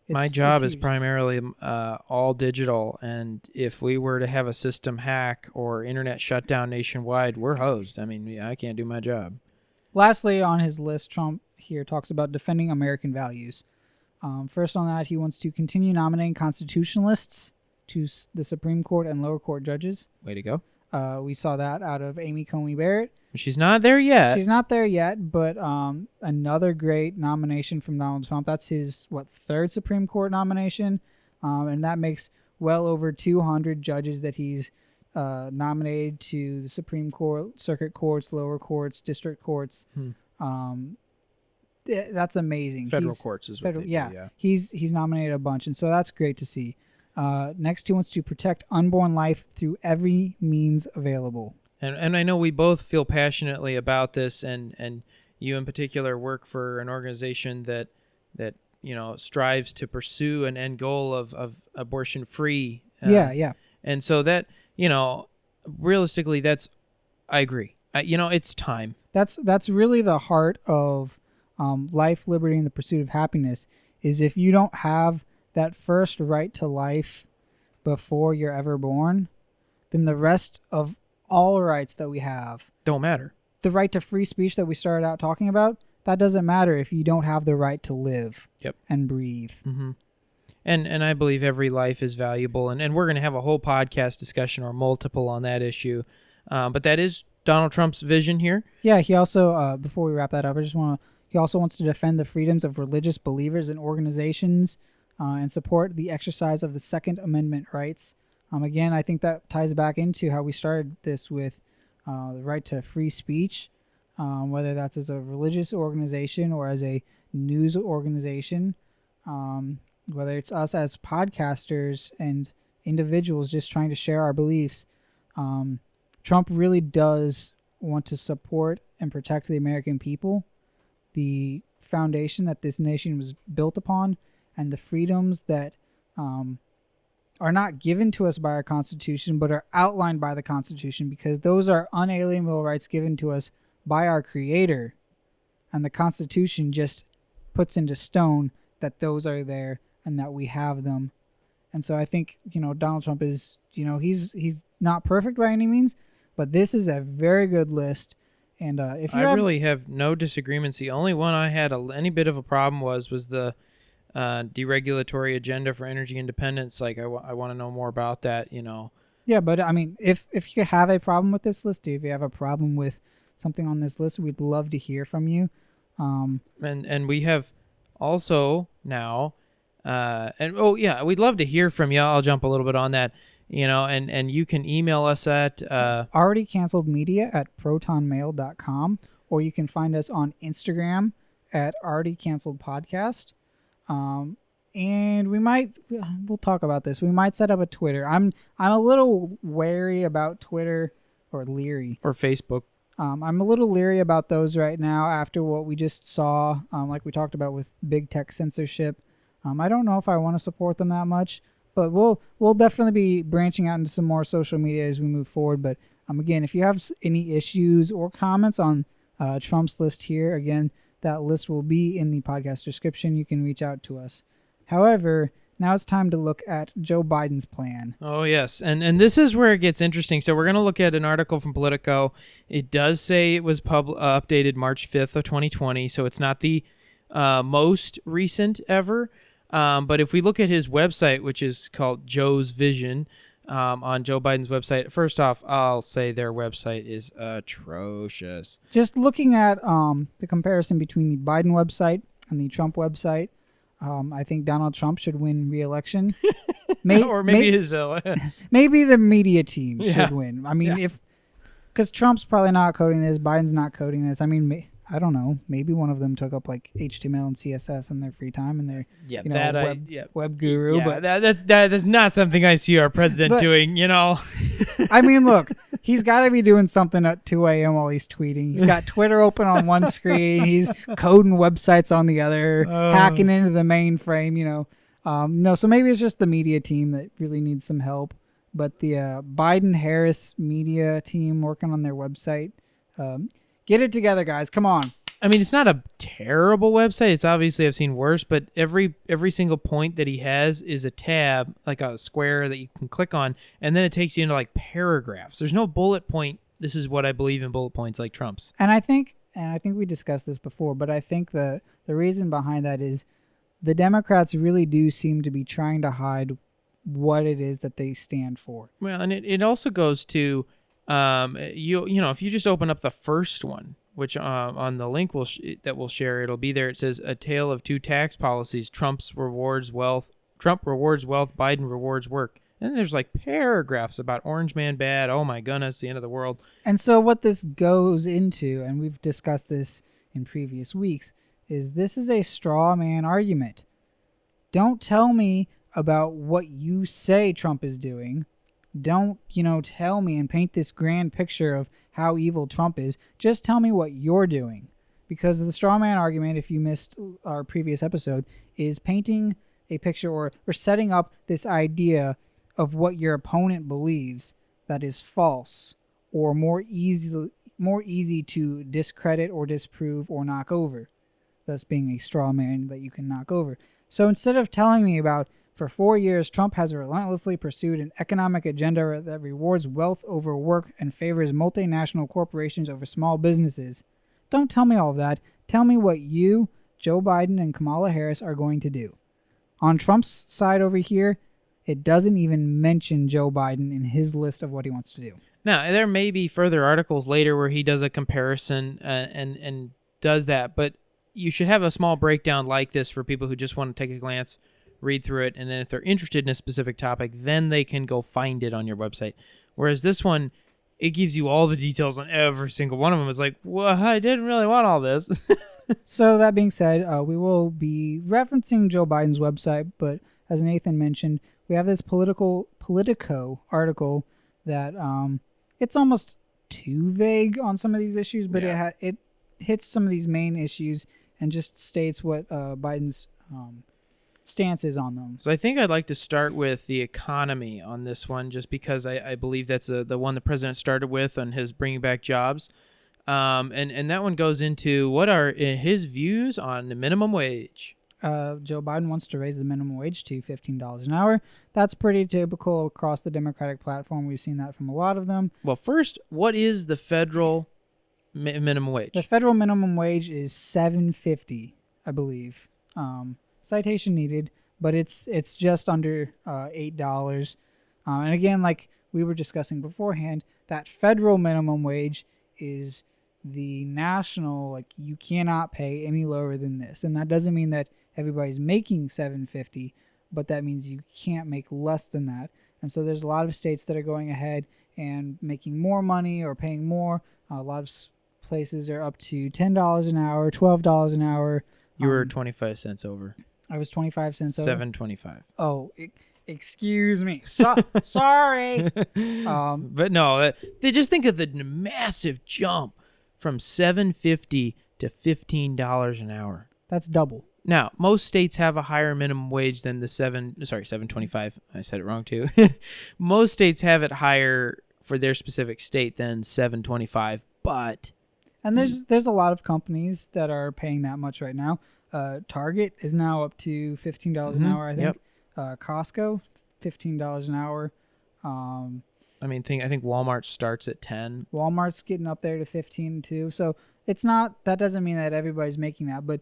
My job is primarily all digital, and if we were to have a system hack or internet shutdown nationwide, we're hosed. I mean, I can't do my job. Lastly, on his list, Trump here talks about defending American values. First on that, he wants to continue nominating constitutionalists to the Supreme Court and lower court judges. Way to go. We saw that out of Amy Coney Barrett. She's not there yet. She's not there yet, but another great nomination from Donald Trump. That's his, third Supreme Court nomination? And that makes well over 200 judges that he's nominated to the Supreme Court, circuit courts, lower courts, district courts. That's amazing. Federal courts is what they do, yeah. He's nominated a bunch, and so that's great to see. Next, he wants to protect unborn life through every means available. And I know we both feel passionately about this, and you in particular work for an organization that strives to pursue an end goal of abortion free. Yeah. And so that realistically, I agree. It's time. That's really the heart of life, liberty, and the pursuit of happiness. Is if you don't have that first right to life before you're ever born, then the rest of all rights that we have don't matter. The right to free speech that we started out talking about, that doesn't matter if you don't have the right to live and breathe. Mm-hmm. And I believe every life is valuable, and we're going to have a whole podcast discussion or multiple on that issue. But that is Donald Trump's vision here. Yeah, he also, before we wrap that up, he also wants to defend the freedoms of religious believers and organizations and support the exercise of the Second Amendment rights. Again, I think that ties back into how we started this with the right to free speech, whether that's as a religious organization or as a news organization, whether it's us as podcasters and individuals just trying to share our beliefs. Trump really does want to support and protect the American people, the foundation that this nation was built upon, and the freedoms that are not given to us by our Constitution, but are outlined by the Constitution, because those are unalienable rights given to us by our Creator, and the Constitution just puts into stone that those are there and that we have them. And so I think, Donald Trump is, he's not perfect by any means, but this is a very good list. And if you really have no disagreements. The only one I had any bit of a problem was the deregulatory agenda for energy independence. Like, I want to know more about that, Yeah, but I mean, if you have a problem with this list, if you have a problem with something on this list, we'd love to hear from you. And we have also now, we'd love to hear from you. I'll jump a little bit on that, and you can email us at alreadycanceledmedia@protonmail.com, or you can find us on Instagram at alreadycanceledpodcast. And we'll talk about this. We might set up a Twitter. I'm a little wary about Twitter, or leery, or Facebook. I'm a little leery about those right now after what we just saw, like we talked about with big tech censorship. I don't know if I want to support them that much, But we'll definitely be branching out into some more social media as we move forward. But again, if you have any issues or comments on Trump's list here, again, that list will be in the podcast description. You can reach out to us. However, now it's time to look at Joe Biden's plan. Oh, yes. And this is where it gets interesting. So we're going to look at an article from Politico. It does say it was updated March 5th of 2020, so it's not the most recent ever. But if we look at his website, which is called Joe's Vision, on Joe Biden's website, first off, I'll say their website is atrocious. Just looking at the comparison between the Biden website and the Trump website, I think Donald Trump should win re-election. Or maybe maybe the media team Yeah. should win. I mean, because Trump's probably not coding this, Biden's not coding this. I mean, I don't know. Maybe one of them took up like HTML and CSS in their free time, and they're web guru. Yeah, but that's not something I see our president doing. I mean, look, he's got to be doing something at 2 a.m. while he's tweeting. He's got Twitter open on one screen. He's coding websites on the other, hacking into the mainframe. No, so maybe it's just the media team that really needs some help. But the Biden-Harris media team working on their website. Get it together, guys. Come on. I mean, it's not a terrible website. It's obviously I've seen worse, but every single point that he has is a tab, like a square that you can click on, and then it takes you into like paragraphs. There's no bullet point. This is what I believe in bullet points like Trump's. And I think we discussed this before, but I think the reason behind that is the Democrats really do seem to be trying to hide what it is that they stand for. Well, and it also goes to if you just open up the first one, which on the link that we'll share, it'll be there. It says a tale of two tax policies: Trump rewards wealth, Biden rewards work. And there's like paragraphs about Orange Man bad. Oh my goodness, the end of the world. And so what this goes into, and we've discussed this in previous weeks, is this is a straw man argument. Don't tell me about what you say Trump is doing. Don't, tell me and paint this grand picture of how evil Trump is. Just tell me what you're doing. Because the straw man argument, if you missed our previous episode, is painting a picture or setting up this idea of what your opponent believes that is false or more easy to discredit or disprove or knock over. Thus being a straw man that you can knock over. So instead of telling me about, for 4 years, Trump has relentlessly pursued an economic agenda that rewards wealth over work and favors multinational corporations over small businesses. Don't tell me all of that. Tell me what you, Joe Biden, and Kamala Harris are going to do. On Trump's side over here, it doesn't even mention Joe Biden in his list of what he wants to do. Now, there may be further articles later where he does a comparison and does that, but you should have a small breakdown like this for people who just want to take a glance, read through it, and then if they're interested in a specific topic, then they can go find it on your website. Whereas this one, it gives you all the details on every single one of them. It's like, well, I didn't really want all this. So that being said, we will be referencing Joe Biden's website, but as Nathan mentioned, we have this Politico article that it's almost too vague on some of these issues, but it hits some of these main issues and just states what Biden's stance is on them. So I think I'd like to start with the economy on this one, just because I believe that's the one the president started with on his bringing back jobs. And that one goes into what are his views on the minimum wage. Joe Biden wants to raise the minimum wage to $15 an hour. That's pretty typical across the Democratic platform. We've seen that from a lot of them. Well, first, what is the federal minimum wage? The federal minimum wage is $7.50, I believe. Citation needed, but it's just under $8. And again, like we were discussing beforehand, that federal minimum wage is the national, like you cannot pay any lower than this. And that doesn't mean that everybody's making $7.50, but that means you can't make less than that. And so there's a lot of states that are going ahead and making more money or paying more. A lot of places are up to $10 an hour, $12 an hour. You were 25 cents over. I was 25 cents over. $7.25. Oh, excuse me. Sorry. But no, they just think of the massive jump from $7.50 to $15 an hour. That's double. Now, most states have a higher minimum wage than the 725. I said it wrong too. Most states have it higher for their specific state than 725, but And there's a lot of companies that are paying that much right now. Target is now up to $15 an hour, I think. Yep. Costco, $15 an hour. I think Walmart starts at 10. Walmart's getting up there to 15 too. So it's not, that doesn't mean that everybody's making that, but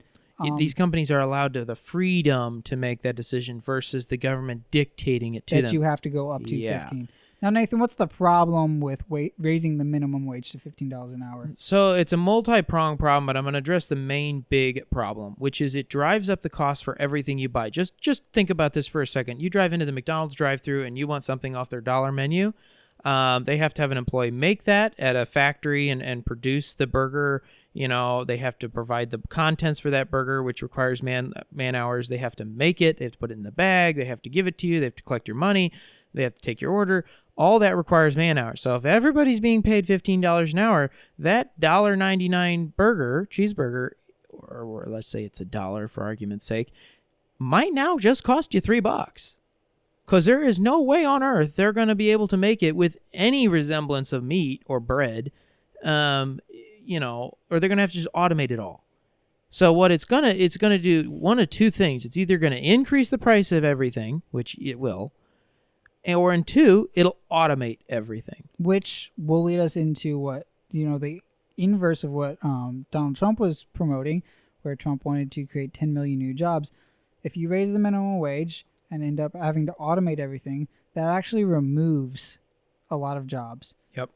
These companies are allowed to the freedom to make that decision versus the government dictating it to them. that you have to go up to 15. Now, Nathan, what's the problem with raising the minimum wage to $15 an hour? So it's a multi-pronged problem, but I'm going to address the main big problem, which is it drives up the cost for everything you buy. Just think about this for a second. You drive into the McDonald's drive-thru and you want something off their dollar menu. They have to have an employee make that at a factory and produce the burger. You know, they have to provide the contents for that burger, which requires man hours. They have to make it. They have to put it in the bag. They have to give it to you. They have to collect your money. They have to take your order. All that requires man hours. So if everybody's being paid $15 an hour, that $1.99 cheeseburger, or let's say it's $1 for argument's sake, might now just cost you $3. Because there is no way on earth they're going to be able to make it with any resemblance of meat or bread, or they're going to have to just automate it all. So what it's gonna do one of two things. It's either going to increase the price of everything, which it will, or in two, it'll automate everything. Which will lead us into what, the inverse of what Donald Trump was promoting, where Trump wanted to create 10 million new jobs. If you raise the minimum wage and end up having to automate everything, that actually removes a lot of jobs. Yep.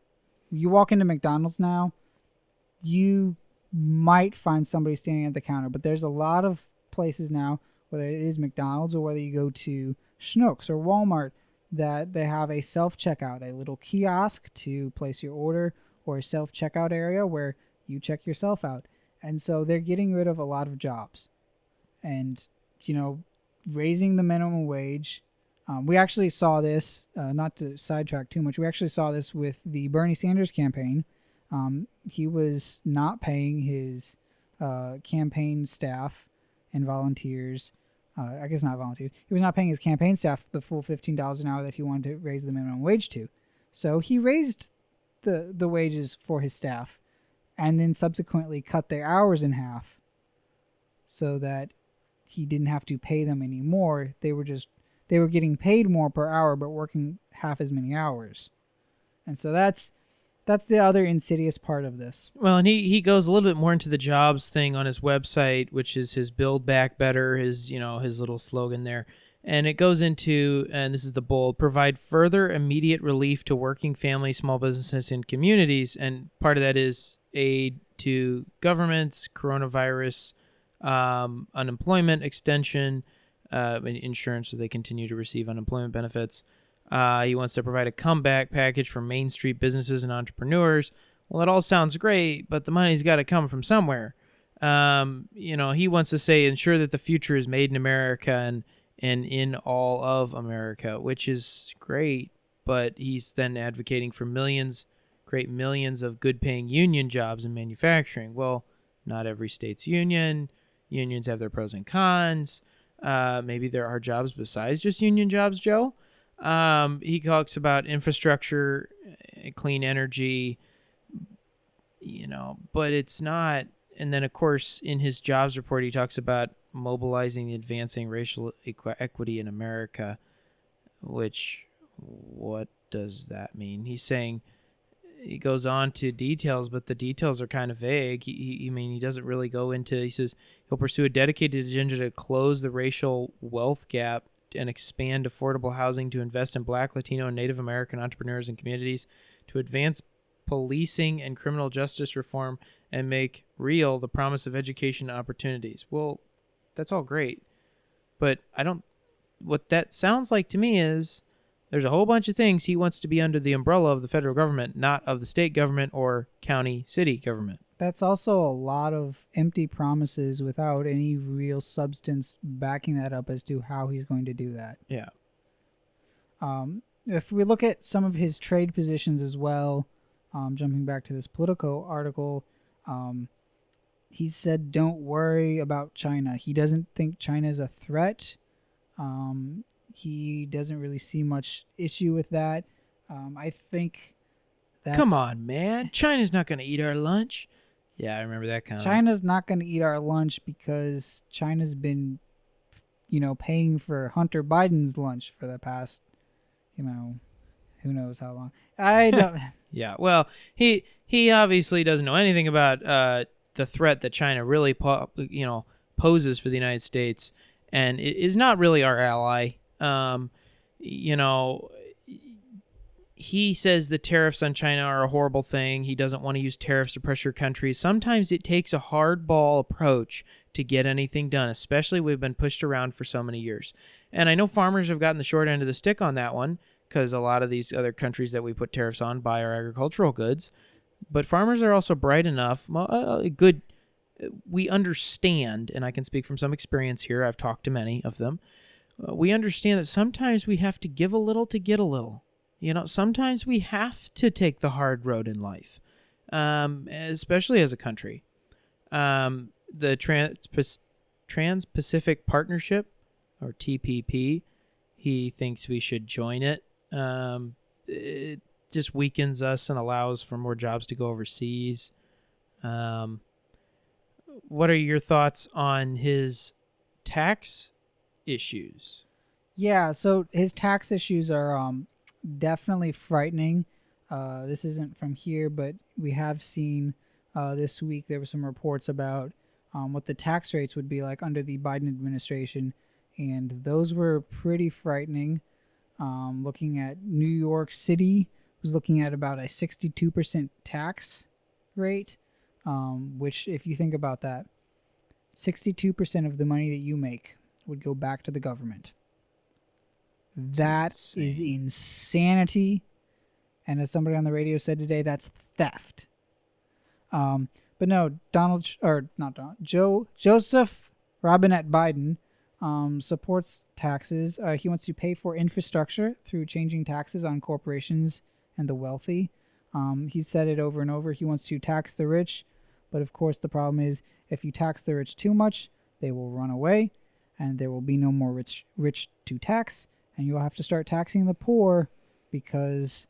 You walk into McDonald's now, you might find somebody standing at the counter, but there's a lot of places now, whether it is McDonald's or whether you go to Schnucks or Walmart, that they have a self-checkout, a little kiosk to place your order, or a self-checkout area where you check yourself out. And so they're getting rid of a lot of jobs. And, raising the minimum wage, we actually saw this, not to sidetrack too much, we actually saw this with the Bernie Sanders campaign. He was not paying his campaign staff and volunteers, I guess not volunteers. He was not paying his campaign staff the full $15 an hour that he wanted to raise the minimum wage to. So he raised the wages for his staff and then subsequently cut their hours in half so that he didn't have to pay them anymore. They were getting paid more per hour but working half as many hours. And so that's the other insidious part of this. Well, and he goes a little bit more into the jobs thing on his website, which is his Build Back Better, his little slogan there. And it goes into, and this is the bold, provide further immediate relief to working families, small businesses, and communities. And part of that is aid to governments, coronavirus, unemployment extension, insurance so they continue to receive unemployment benefits. He wants to provide a comeback package for Main Street businesses and entrepreneurs. Well, it all sounds great, but the money's got to come from somewhere. He wants to say ensure that the future is made in America and in all of America, which is great, but he's then advocating for create millions of good-paying union jobs in manufacturing. Well, not every state's union. Unions have their pros and cons. Maybe there are jobs besides just union jobs, Joe. He talks about infrastructure, clean energy, but it's not. And then, of course, in his jobs report, he talks about mobilizing and advancing racial equity in America, which, what does that mean? He's saying, he goes on to details, but the details are kind of vague. He doesn't really go into, he says he'll pursue a dedicated agenda to close the racial wealth gap and expand affordable housing, to invest in Black, Latino, and Native American entrepreneurs and communities, to advance policing and criminal justice reform, and make real the promise of education opportunities. Well, that's all great, but what that sounds like to me is there's a whole bunch of things he wants to be under the umbrella of the federal government, not of the state government or county, city government. That's also a lot of empty promises without any real substance backing that up as to how he's going to do that. Yeah. If we look at some of his trade positions as well, jumping back to this Politico article, he said, "Don't worry about China." He doesn't think China is a threat. He doesn't really see much issue with that. I think that's... Come on, man. China's not going to eat our lunch. Yeah, I remember that comment. China's not going to eat our lunch because China's been, paying for Hunter Biden's lunch for the past, who knows how long. I don't... Yeah, well, he obviously doesn't know anything about the threat that China really poses for the United States, and it is not really our ally. He says the tariffs on China are a horrible thing. He doesn't want to use tariffs to pressure countries. Sometimes it takes a hardball approach to get anything done, especially we've been pushed around for so many years. And I know farmers have gotten the short end of the stick on that one because a lot of these other countries that we put tariffs on buy our agricultural goods. But farmers are also bright enough, we understand, and I can speak from some experience here. I've talked to many of them. We understand that sometimes we have to give a little to get a little. Sometimes we have to take the hard road in life, especially as a country. The Trans-Pacific Partnership, or TPP, he thinks we should join it. It just weakens us and allows for more jobs to go overseas. What are your thoughts on his tax issues? Yeah, so his tax issues are definitely frightening. This isn't from here, but we have seen this week there were some reports about what the tax rates would be like under the Biden administration, and those were pretty frightening. Looking at New York City was looking at about a 62% tax rate, which, if you think about that, 62% of the money that you make would go back to the government. That is insanity. And as somebody on the radio said today, that's theft. But no, Joseph Robinette Biden supports taxes. He wants to pay for infrastructure through changing taxes on corporations and the wealthy. He said it over and over. He wants to tax the rich. But of course, the problem is if you tax the rich too much, they will run away and there will be no more rich to tax. And you'll have to start taxing the poor because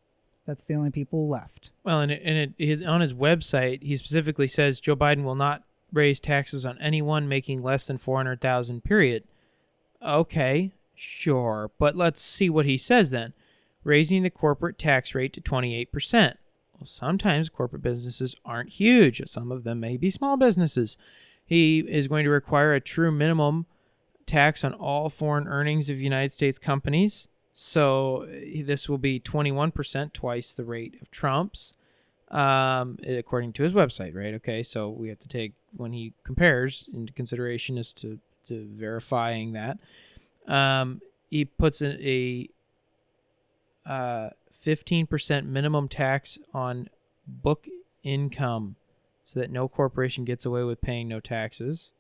that's the only people left. Well, on his website, he specifically says Joe Biden will not raise taxes on anyone making less than $400,000, period. Okay, sure. But let's see what he says then. Raising the corporate tax rate to 28%. Well, sometimes corporate businesses aren't huge. Some of them may be small businesses. He is going to require a true minimum tax on all foreign earnings of United States companies. So this will be 21%, twice the rate of Trump's, according to his website, right? Okay, so we have to take, when he compares, into consideration as to verifying that. He puts in a 15% minimum tax on book income so that no corporation gets away with paying no taxes.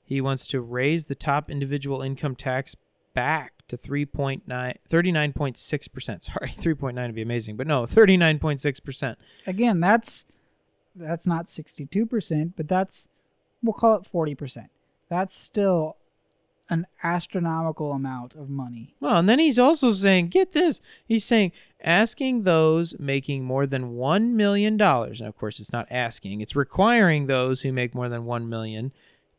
He wants to raise the top individual income tax back to 39.6%. Sorry, 3.9 would be amazing, but no, 39.6%. Again, that's not 62%, but we'll call it 40%. That's still an astronomical amount of money. Well, and then he's also saying, get this, he's saying asking those making more than $1 million, and of course it's not asking, it's requiring those who make more than $1 million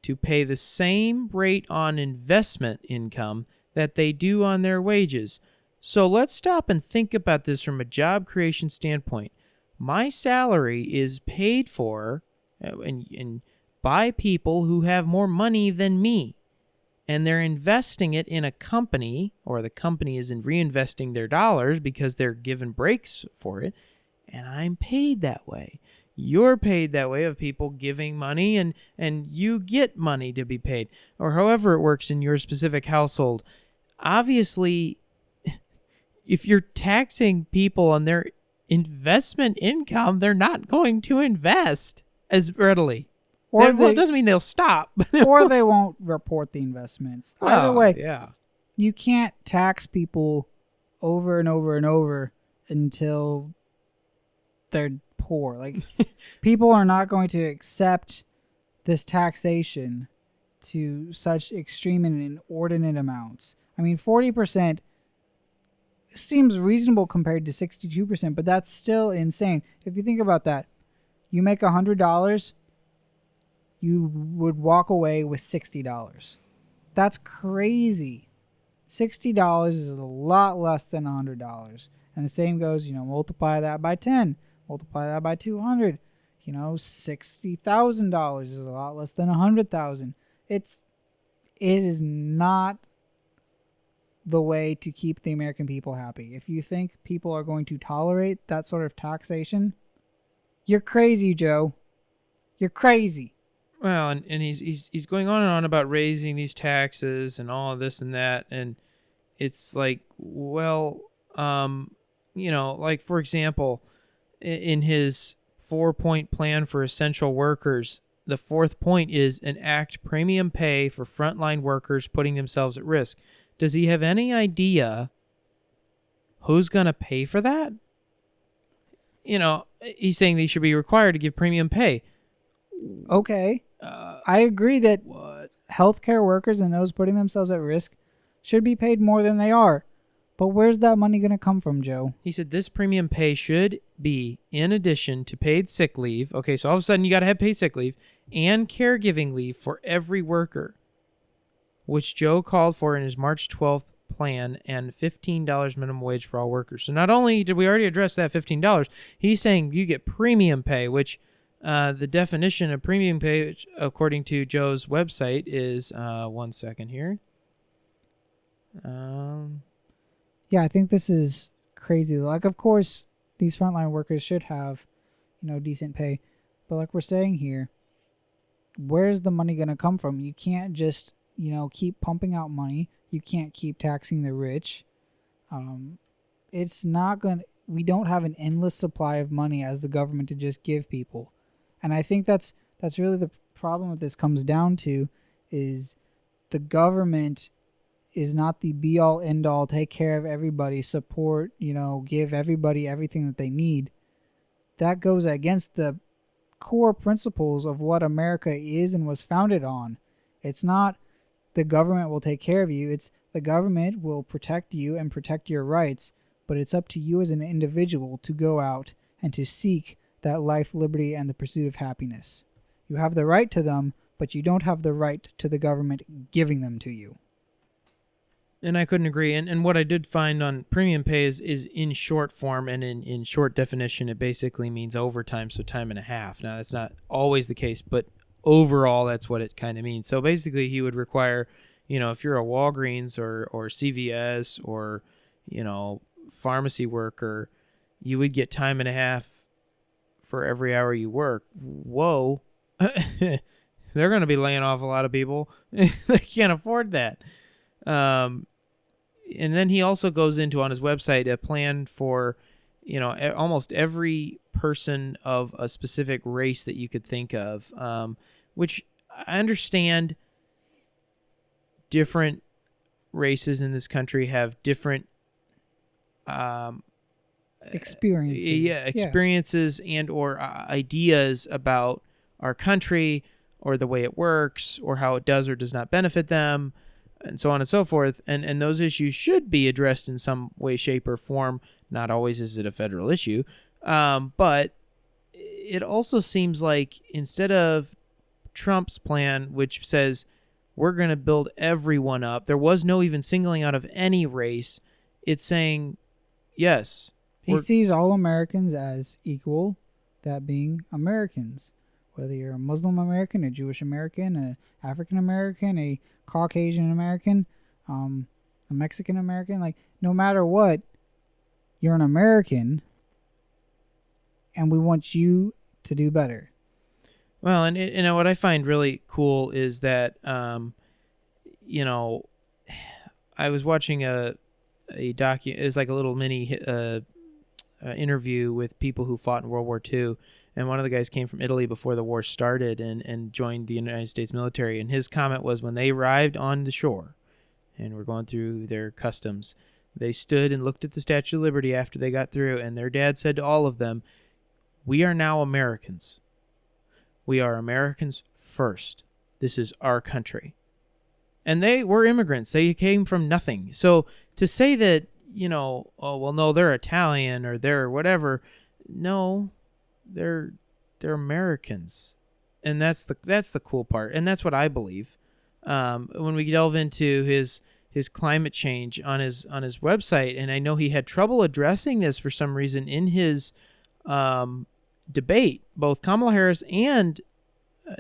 to pay the same rate on investment income that they do on their wages. So let's stop and think about this from a job creation standpoint. My salary is paid for and by people who have more money than me, and they're investing it in a company, or the company is reinvesting their dollars because they're given breaks for it, and I'm paid that way. You're paid that way of people giving money, and you get money to be paid, or however it works in your specific household. Obviously, if you're taxing people on their investment income, they're not going to invest as readily. Well, it doesn't mean they'll stop. Or they won't report the investments. Either way, yeah. You can't tax people over and over and over until they're poor. Like, people are not going to accept this taxation to such extreme and inordinate amounts. I mean, 40% seems reasonable compared to 62%, but that's still insane. If you think about that, you make $100, you would walk away with $60. That's crazy. $60 is a lot less than $100. And the same goes, multiply that by 10, multiply that by 200. $60,000 is a lot less than $100,000. It is not the way to keep the American people happy. If you think people are going to tolerate that sort of taxation, you're crazy, Joe. You're crazy. Well, and he's going on and on about raising these taxes and all of this and that, and it's like, well, like for example, in his 4-point plan for essential workers, the 4th point is enact premium pay for frontline workers putting themselves at risk. Does he have any idea who's going to pay for that? He's saying they should be required to give premium pay. Okay. I agree that healthcare workers and those putting themselves at risk should be paid more than they are. But where's that money going to come from, Joe? He said this premium pay should be in addition to paid sick leave. Okay, so all of a sudden you got to have paid sick leave and caregiving leave for every worker, which Joe called for in his March 12th plan, and $15 minimum wage for all workers. So not only did we already address that $15, he's saying you get premium pay, which the definition of premium pay, which, according to Joe's website, is, one second here. Yeah, I think this is crazy. Like, of course, these frontline workers should have, decent pay. But like we're saying here, where's the money going to come from? You can't just, keep pumping out money. You can't keep taxing the rich. It's not going to... We don't have an endless supply of money as the government to just give people. And I think that's really the problem that this comes down to, is the government is not the be-all, end-all, take care of everybody, support, give everybody everything that they need. That goes against the core principles of what America is and was founded on. It's not the government will take care of you. It's the government will protect you and protect your rights, but it's up to you as an individual to go out and to seek that life, liberty, and the pursuit of happiness. You have the right to them, but you don't have the right to the government giving them to you. And I couldn't agree. And what I did find on premium pay is in short form, and in short definition, it basically means overtime, so time and a half. Now, that's not always the case, but overall, that's what it kind of means. So basically, he would require, if you're a Walgreens or CVS or, pharmacy worker, you would get time and a half for every hour you work. Whoa. They're going to be laying off a lot of people. They can't afford that. And then he also goes into on his website a plan for, almost every person of a specific race that you could think of, which I understand different races in this country have different experiences and or ideas about our country or the way it works or how it does or does not benefit them, and so on and so forth. And those issues should be addressed in some way, shape, or form. Not always is it a federal issue. But it also seems like instead of Trump's plan, which says we're going to build everyone up, there was no even singling out of any race. It's saying, yes. He sees all Americans as equal, that being Americans. Whether you're a Muslim American, a Jewish American, a African American, a Caucasian American, a Mexican American, like no matter what, you're an American, and we want you to do better. Well, and what I find really cool is that, I was watching it was like a little mini interview with people who fought in World War II. And one of the guys came from Italy before the war started and joined the United States military. And his comment was when they arrived on the shore and were going through their customs, they stood and looked at the Statue of Liberty after they got through. And their dad said to all of them, "We are now Americans. We are Americans first. This is our country. And they were immigrants. They came from nothing. So to say that, oh, well, no, they're Italian or they're whatever. No, they're Americans. And that's the cool part. And that's what I believe. When we delve into his climate change on his website, and I know he had trouble addressing this for some reason in his debate, both Kamala Harris and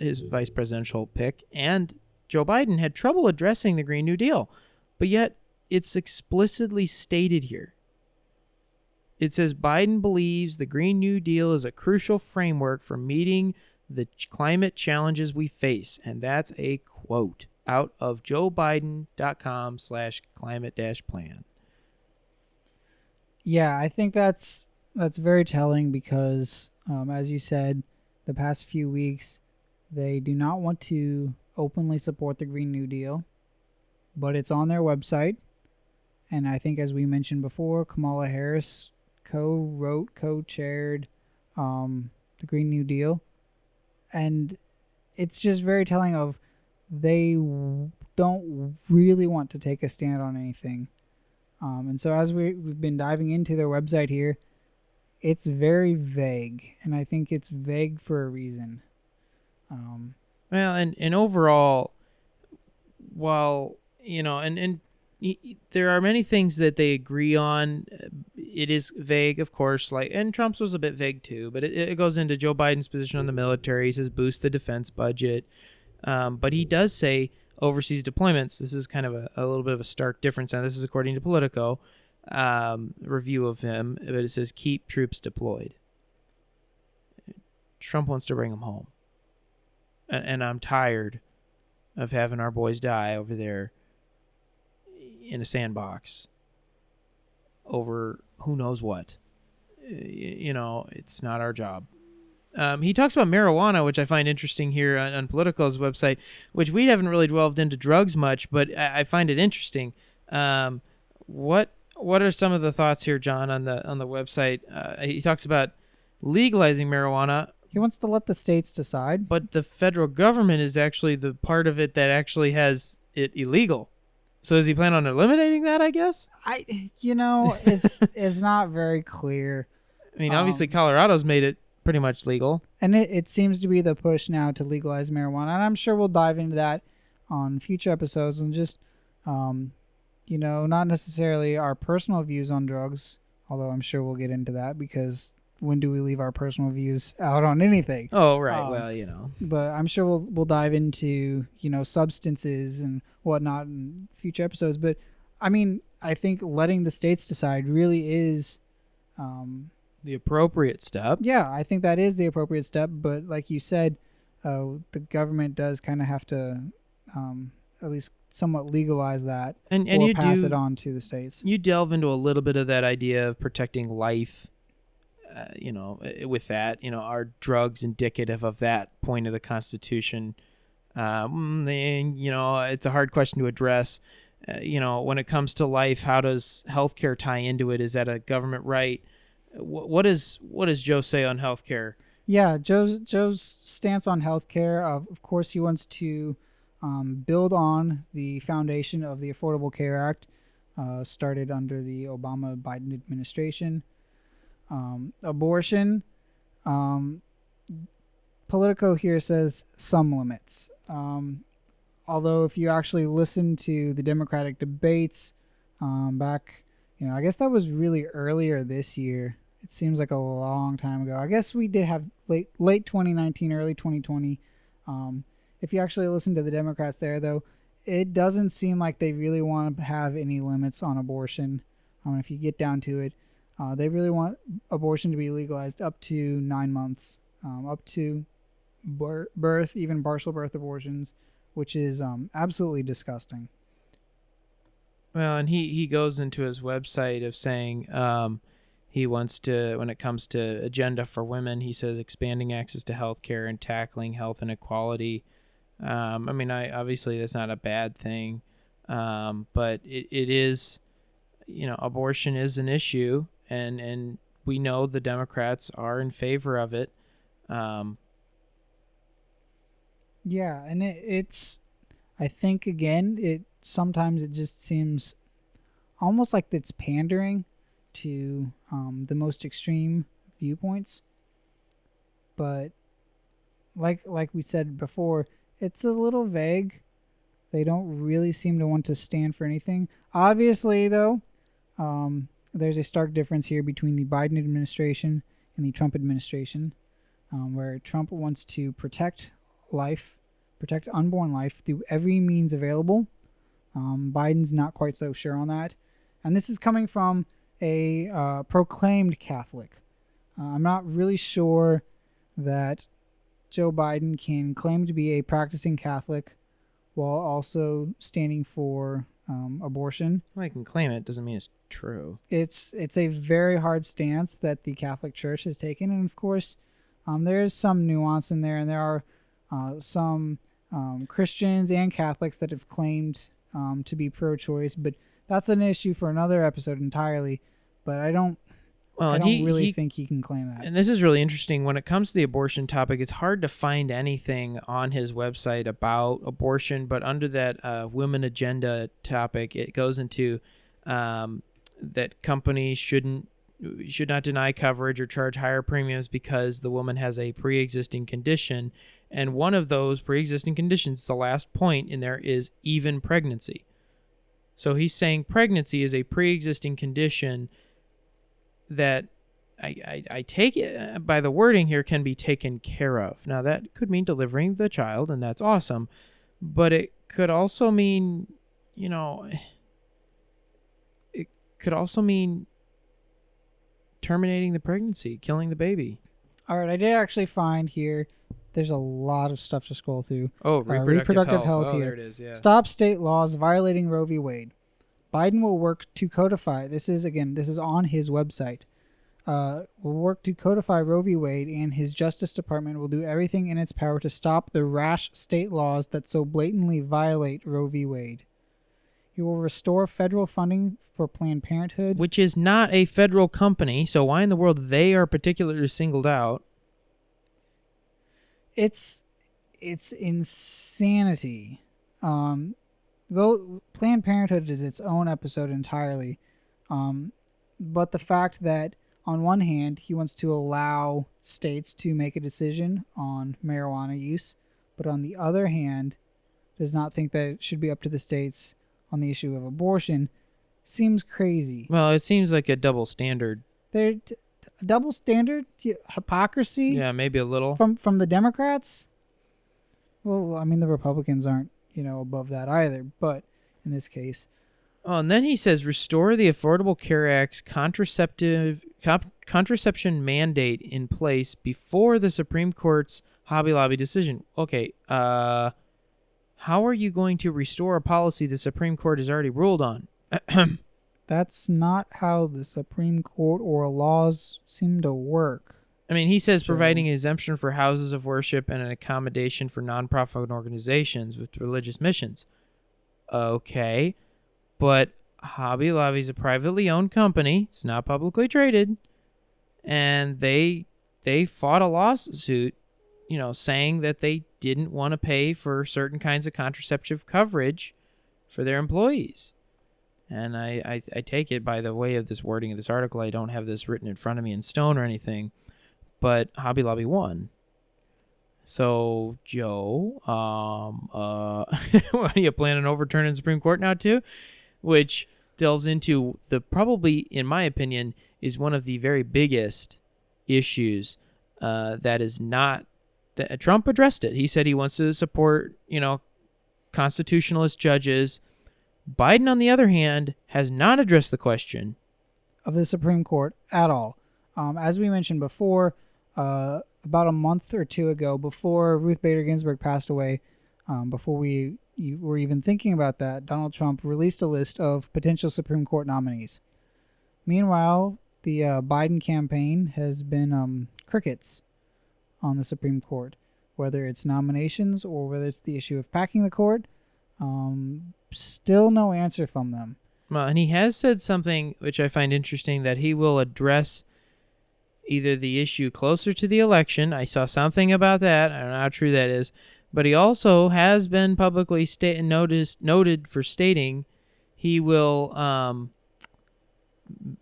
his vice presidential pick and Joe Biden had trouble addressing the Green New Deal, but yet it's explicitly stated here. It says Biden believes the Green New Deal is a crucial framework for meeting the climate challenges we face, and that's a quote out of joebiden.com/climate-plan. Yeah, I think that's very telling because, as you said, the past few weeks, they do not want to openly support the Green New Deal, but it's on their website. And I think, as we mentioned before, Kamala Harris co-chaired the Green New Deal. And it's just very telling of they don't really want to take a stand on anything. And so as we've been diving into their website here, it's very vague. And I think it's vague for a reason. Well, and overall, while, and there are many things that they agree on, it is vague, of course, and Trump's was a bit vague too, but it goes into Joe Biden's position on the military. He says boost the defense budget. But he does say overseas deployments. This is kind of a little bit of a stark difference. Now, this is according to Politico, review of him, but it says keep troops deployed. Trump wants to bring them home. And I'm tired of having our boys die over there in a sandbox over who knows what. It's not our job. He talks about marijuana, which I find interesting here on Politico's website, which we haven't really delved into drugs much, but I find it interesting. What are some of the thoughts here, John, on the website? He talks about legalizing marijuana. He wants to let the states decide. But the federal government is actually the part of it that actually has it illegal. So is he planning on eliminating that, I guess? It's not very clear. I mean, obviously Colorado's made it pretty much legal. And it seems to be the push now to legalize marijuana. And I'm sure we'll dive into that on future episodes and just, not necessarily our personal views on drugs, although I'm sure we'll get into that because when do we leave our personal views out on anything? Oh, right. But I'm sure we'll dive into, substances and whatnot in future episodes. But, I mean, I think letting the states decide really is... the appropriate step. Yeah, I think that is the appropriate step. But like you said, the government does kind of have to at least somewhat legalize that and or pass it on to the states. You delve into a little bit of that idea of protecting life. With that, are drugs indicative of that point of the Constitution? It's a hard question to address. When it comes to life, how does healthcare tie into it? Is that a government right? What does Joe say on healthcare? Yeah, Joe's stance on healthcare. Of course, he wants to build on the foundation of the Affordable Care Act, started under the Obama-Biden administration. Abortion. Politico here says some limits. Although if you actually listen to the Democratic debates back, I guess that was really earlier this year. It seems like a long time ago. I guess we did have late 2019, early 2020. If you actually listen to the Democrats there, though, it doesn't seem like they really want to have any limits on abortion. If you get down to it, they really want abortion to be legalized up to 9 months, up to birth, even partial birth abortions, which is absolutely disgusting. Well, and he goes into his website of saying he wants to, when it comes to agenda for women, he says expanding access to health care and tackling health inequality. Obviously that's not a bad thing, but it is, abortion is an issue. And we know the Democrats are in favor of it. Yeah, and it's, I think, again, sometimes it just seems almost like it's pandering to the most extreme viewpoints. But like we said before, it's a little vague. They don't really seem to want to stand for anything. Obviously, though, there's a stark difference here between the Biden administration and the Trump administration, where Trump wants to protect life, protect unborn life through every means available. Biden's not quite so sure on that. And this is coming from a proclaimed Catholic. I'm not really sure that Joe Biden can claim to be a practicing Catholic while also standing for abortion. Well, I can claim it. Doesn't mean it's true. It's a very hard stance that the Catholic Church has taken, and of course, there is some nuance in there, and there are some Christians and Catholics that have claimed to be pro-choice, but that's an issue for another episode entirely. But I don't really think he can claim that. And this is really interesting. When it comes to the abortion topic, it's hard to find anything on his website about abortion, but under that women agenda topic, it goes into that companies should not deny coverage or charge higher premiums because the woman has a pre-existing condition. And one of those pre-existing conditions, the last point in there, is even pregnancy. So he's saying pregnancy is a pre-existing condition that I take it by the wording here can be taken care of. Now that could mean delivering the child, and that's awesome, but it could also mean, it could also mean terminating the pregnancy, killing the baby. All right, I did actually find here. There's a lot of stuff to scroll through. Oh, reproductive health. Here. There it is. Yeah. Stop state laws violating Roe v. Wade. Biden will work to codify. This is on his website. Will work to codify Roe v. Wade, and his Justice Department will do everything in its power to stop the rash state laws that so blatantly violate Roe v. Wade. He will restore federal funding for Planned Parenthood, which is not a federal company, so why in the world they are particularly singled out? It's insanity. Well, Planned Parenthood is its own episode entirely. But the fact that on one hand, he wants to allow states to make a decision on marijuana use, but on the other hand, does not think that it should be up to the states on the issue of abortion, seems crazy. Well, it seems like a double standard. A double standard? Hypocrisy? Yeah, maybe a little. From the Democrats? Well, I mean, the Republicans aren't, above that either, but in this case. Oh, and then he says, restore the Affordable Care Act's contraception mandate in place before the Supreme Court's Hobby Lobby decision. Okay, how are you going to restore a policy the Supreme Court has already ruled on? That's not how the Supreme Court or laws seem to work. I mean, he says providing an exemption for houses of worship and an accommodation for nonprofit organizations with religious missions. Okay, but Hobby Lobby is a privately owned company. It's not publicly traded. And they fought a lawsuit, saying that they didn't want to pay for certain kinds of contraceptive coverage for their employees. And I take it by the way of this wording of this article. I don't have this written in front of me in stone or anything, but Hobby Lobby won. So, Joe, what are you planning on overturning the Supreme Court now too? Which delves into probably, in my opinion, is one of the very biggest issues that is not... that Trump addressed it. He said he wants to support, constitutionalist judges. Biden, on the other hand, has not addressed the question of the Supreme Court at all. As we mentioned before, about a month or two ago, before Ruth Bader Ginsburg passed away, before we were even thinking about that, Donald Trump released a list of potential Supreme Court nominees. Meanwhile, the Biden campaign has been crickets on the Supreme Court, whether it's nominations or whether it's the issue of packing the court. Still no answer from them. Well, and he has said something which I find interesting, that he will address either the issue closer to the election. I saw something about that. I don't know how true that is, But he also has been publicly noted for stating he will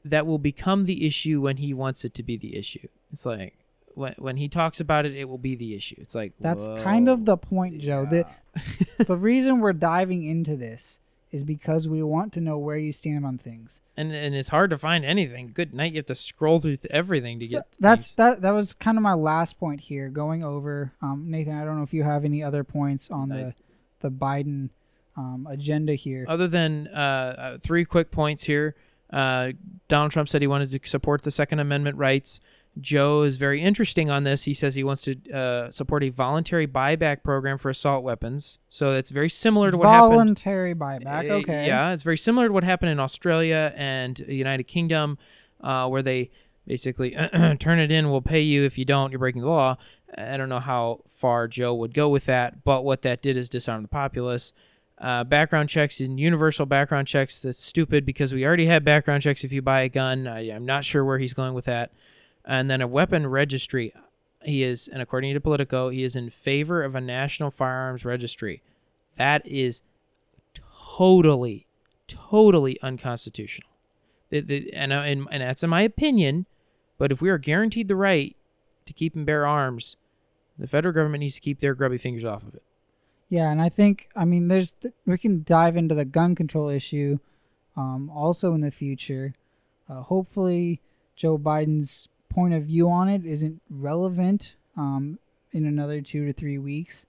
that will become the issue when he wants it to be the issue. It's like when he talks about it, it will be the issue. It's like, that's kind of the point, Joe. The reason we're diving into this is because we want to know where you stand on things. And it's hard to find anything. Good night. You have to scroll through everything to get that was kind of my last point here, going over. Nathan, I don't know if you have any other points on the Biden agenda here. Other than 3 quick points here. Donald Trump said he wanted to support the Second Amendment rights. Joe is very interesting on this. He says he wants to support a voluntary buyback program for assault weapons. So it's very similar to what happened. Voluntary buyback, okay. Yeah, it's very similar to what happened in Australia and the United Kingdom, where they basically turn it in, we'll pay you. If you don't, you're breaking the law. I don't know how far Joe would go with that, but what that did is disarm the populace. Background checks and universal background checks, that's stupid because we already have background checks if you buy a gun. I'm not sure where he's going with that. And then a weapon registry. He is, and according to Politico, he is in favor of a national firearms registry. That is totally unconstitutional. And that's in my opinion, but if we are guaranteed the right to keep and bear arms, the federal government needs to keep their grubby fingers off of it. Yeah, and I think, we can dive into the gun control issue also in the future. Hopefully, Joe Biden's point of view on it isn't relevant in another 2 to 3 weeks,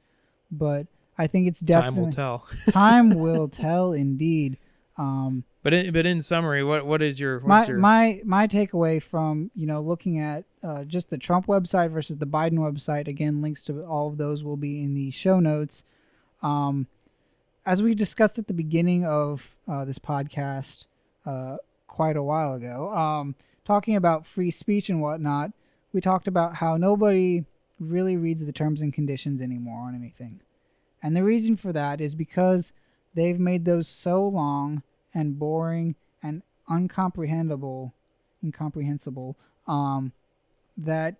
but I think it's definitely... Time will tell. Time will tell, indeed. But in summary, what is your... My takeaway from, looking at just the Trump website versus the Biden website, again, links to all of those will be in the show notes. As we discussed at the beginning of this podcast quite a while ago, talking about free speech and whatnot, we talked about how nobody really reads the terms and conditions anymore on anything. And the reason for that is because they've made those so long and boring and incomprehensible, that,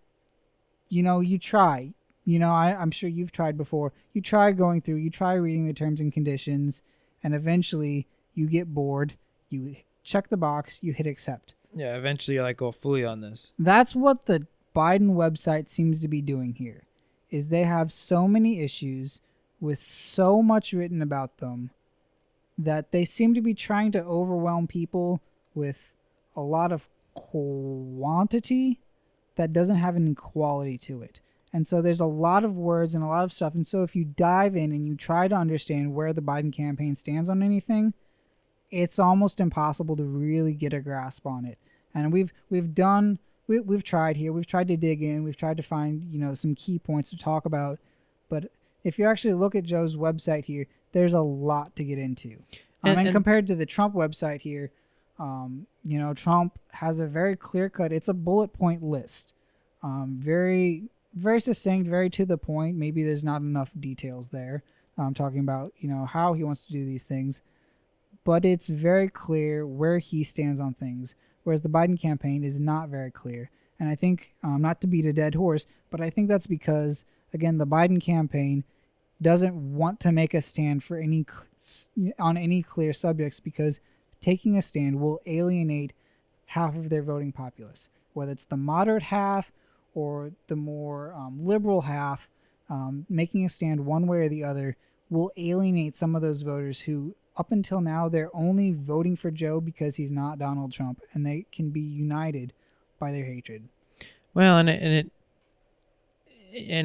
you try. I'm sure you've tried before. You try going through, you try reading the terms and conditions, and eventually you get bored, you check the box, you hit accept. Yeah, eventually you're like, go fully on this. That's what the Biden website seems to be doing here, is they have so many issues with so much written about them that they seem to be trying to overwhelm people with a lot of quantity that doesn't have any quality to it. And so there's a lot of words and a lot of stuff. And so if you dive in and you try to understand where the Biden campaign stands on anything, it's almost impossible to really get a grasp on it. And we've tried here. We've tried to dig in. We've tried to find, some key points to talk about. But if you actually look at Joe's website here, there's a lot to get into. And compared to the Trump website here, Trump has a very clear-cut, it's a bullet point list. Very, very succinct, very to the point. Maybe there's not enough details there. Talking about, how he wants to do these things. But it's very clear where he stands on things, whereas the Biden campaign is not very clear. And I think, not to beat a dead horse, but I think that's because, again, the Biden campaign doesn't want to make a stand for on any clear subjects, because taking a stand will alienate half of their voting populace, whether it's the moderate half or the more liberal half. Making a stand one way or the other will alienate some of those voters who, up until now, they're only voting for Joe because he's not Donald Trump, and they can be united by their hatred. Well, and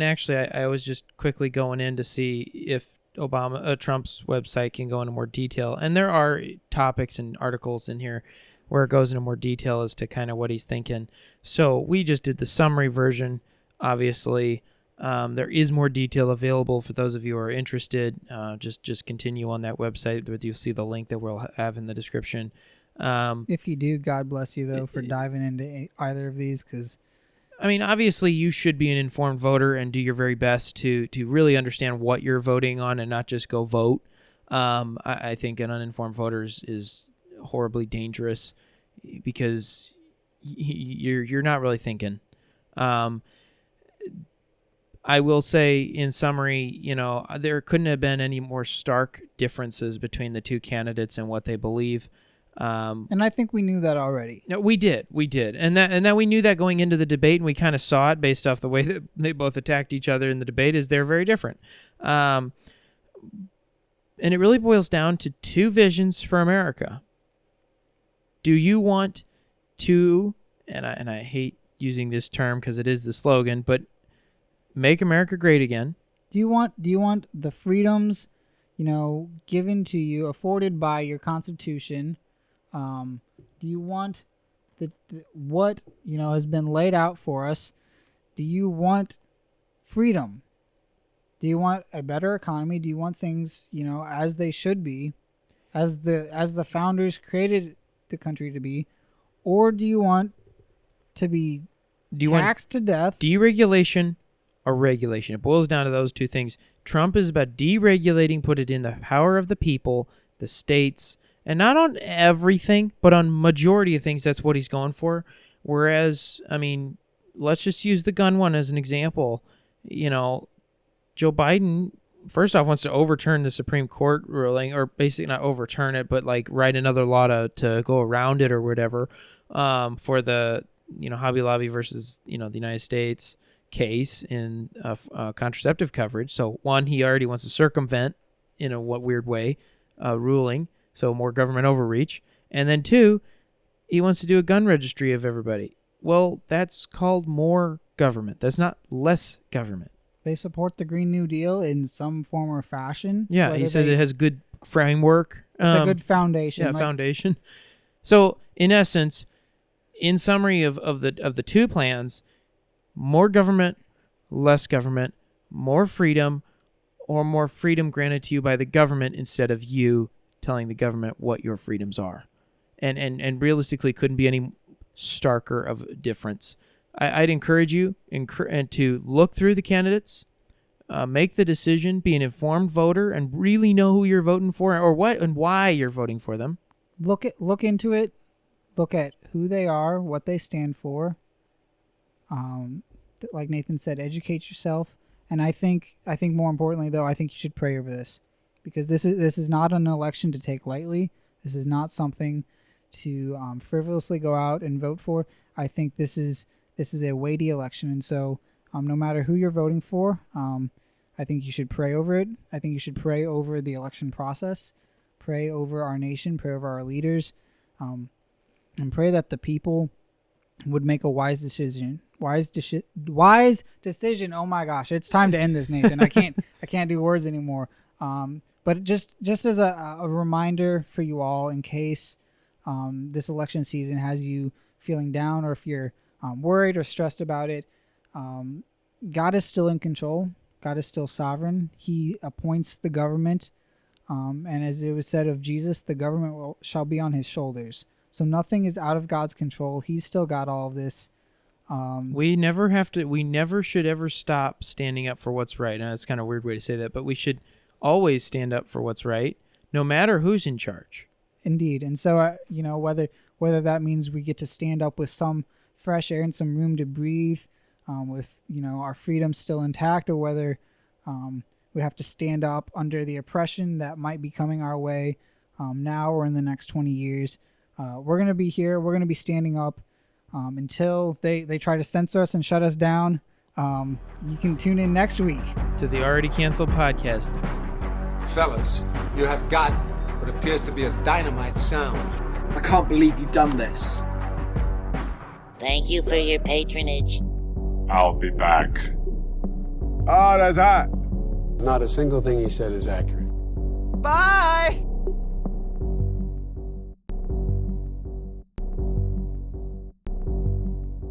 actually, I was just quickly going in to see if Trump's website can go into more detail, and there are topics and articles in here where it goes into more detail as to kind of what he's thinking. So we just did the summary version. Obviously, there is more detail available for those of you who are interested. Just continue on that website, but you'll see the link that we'll have in the description. If you do, God bless you, though, for diving into either of these, because... obviously you should be an informed voter and do your very best to really understand what you're voting on and not just go vote. I think an uninformed voter is horribly dangerous because you're not really thinking. I will say, in summary, there couldn't have been any more stark differences between the two candidates and what they believe. And I think we knew that already. No, we did, and that we knew that going into the debate, and we kind of saw it based off the way that they both attacked each other in the debate. Is they're very different, and it really boils down to two visions for America. Do you want to, and I hate using this term because it is the slogan, but make America great again? Do you want the freedoms, given to you, afforded by your Constitution? Do you want the what has been laid out for us? Do you want freedom? Do you want a better economy? Do you want things as they should be, as the founders created the country to be, or do you want to be taxed to death? Deregulation or regulation? It boils down to those two things. Trump is about deregulating, put it in the power of the people, the states. And not on everything, but on majority of things, that's what he's going for. Whereas, let's just use the gun one as an example. Joe Biden, first off, wants to overturn the Supreme Court ruling, or basically not overturn it, but like write another law to go around it or whatever, for the, Hobby Lobby versus, the United States case in contraceptive coverage. So one, he already wants to circumvent, in a weird way, ruling. So more government overreach. And then two, he wants to do a gun registry of everybody. Well, that's called more government. That's not less government. They support the Green New Deal in some form or fashion. Yeah, he says it has good framework. It's a good foundation. Yeah, foundation. So in essence, in summary of the two plans, more government, less government, more freedom, or more freedom granted to you by the government instead of you telling the government what your freedoms are. And realistically couldn't be any starker of a difference. I'd encourage you and to look through the candidates, make the decision, be an informed voter, and really know who you're voting for or what and why you're voting for them. Look into it. Look at who they are, what they stand for. Like Nathan said, educate yourself. And I think more importantly, though, I think you should pray over this. Because this is not an election to take lightly. This is not something to frivolously go out and vote for. I think this is a weighty election, and so no matter who you're voting for, I think you should pray over it. I think you should pray over the election process, pray over our nation, pray over our leaders, and pray that the people would make a wise decision. Wise decision. Oh my gosh, it's time to end this, Nathan. I can't do words anymore. But just as a reminder for you all, in case this election season has you feeling down, or if you're worried or stressed about it, God is still in control. God is still sovereign. He appoints the government, and as it was said of Jesus, the government shall be on his shoulders. So nothing is out of God's control. He's still got all of this. We never should ever stop standing up for what's right. Now, it's kind of a weird way to say that, but we should always stand up for what's right, no matter who's in charge. Indeed. And so, whether that means we get to stand up with some fresh air and some room to breathe, with, our freedom still intact, or whether we have to stand up under the oppression that might be coming our way now or in the next 20 years. We're going to be here. We're going to be standing up until they try to censor us and shut us down. You can tune in next week to the Already Canceled podcast. Fellas, you have got what appears to be a dynamite sound. I can't believe you've done this. Thank you for your patronage. I'll be back. Oh, that's hot. Not a single thing he said is accurate. Bye!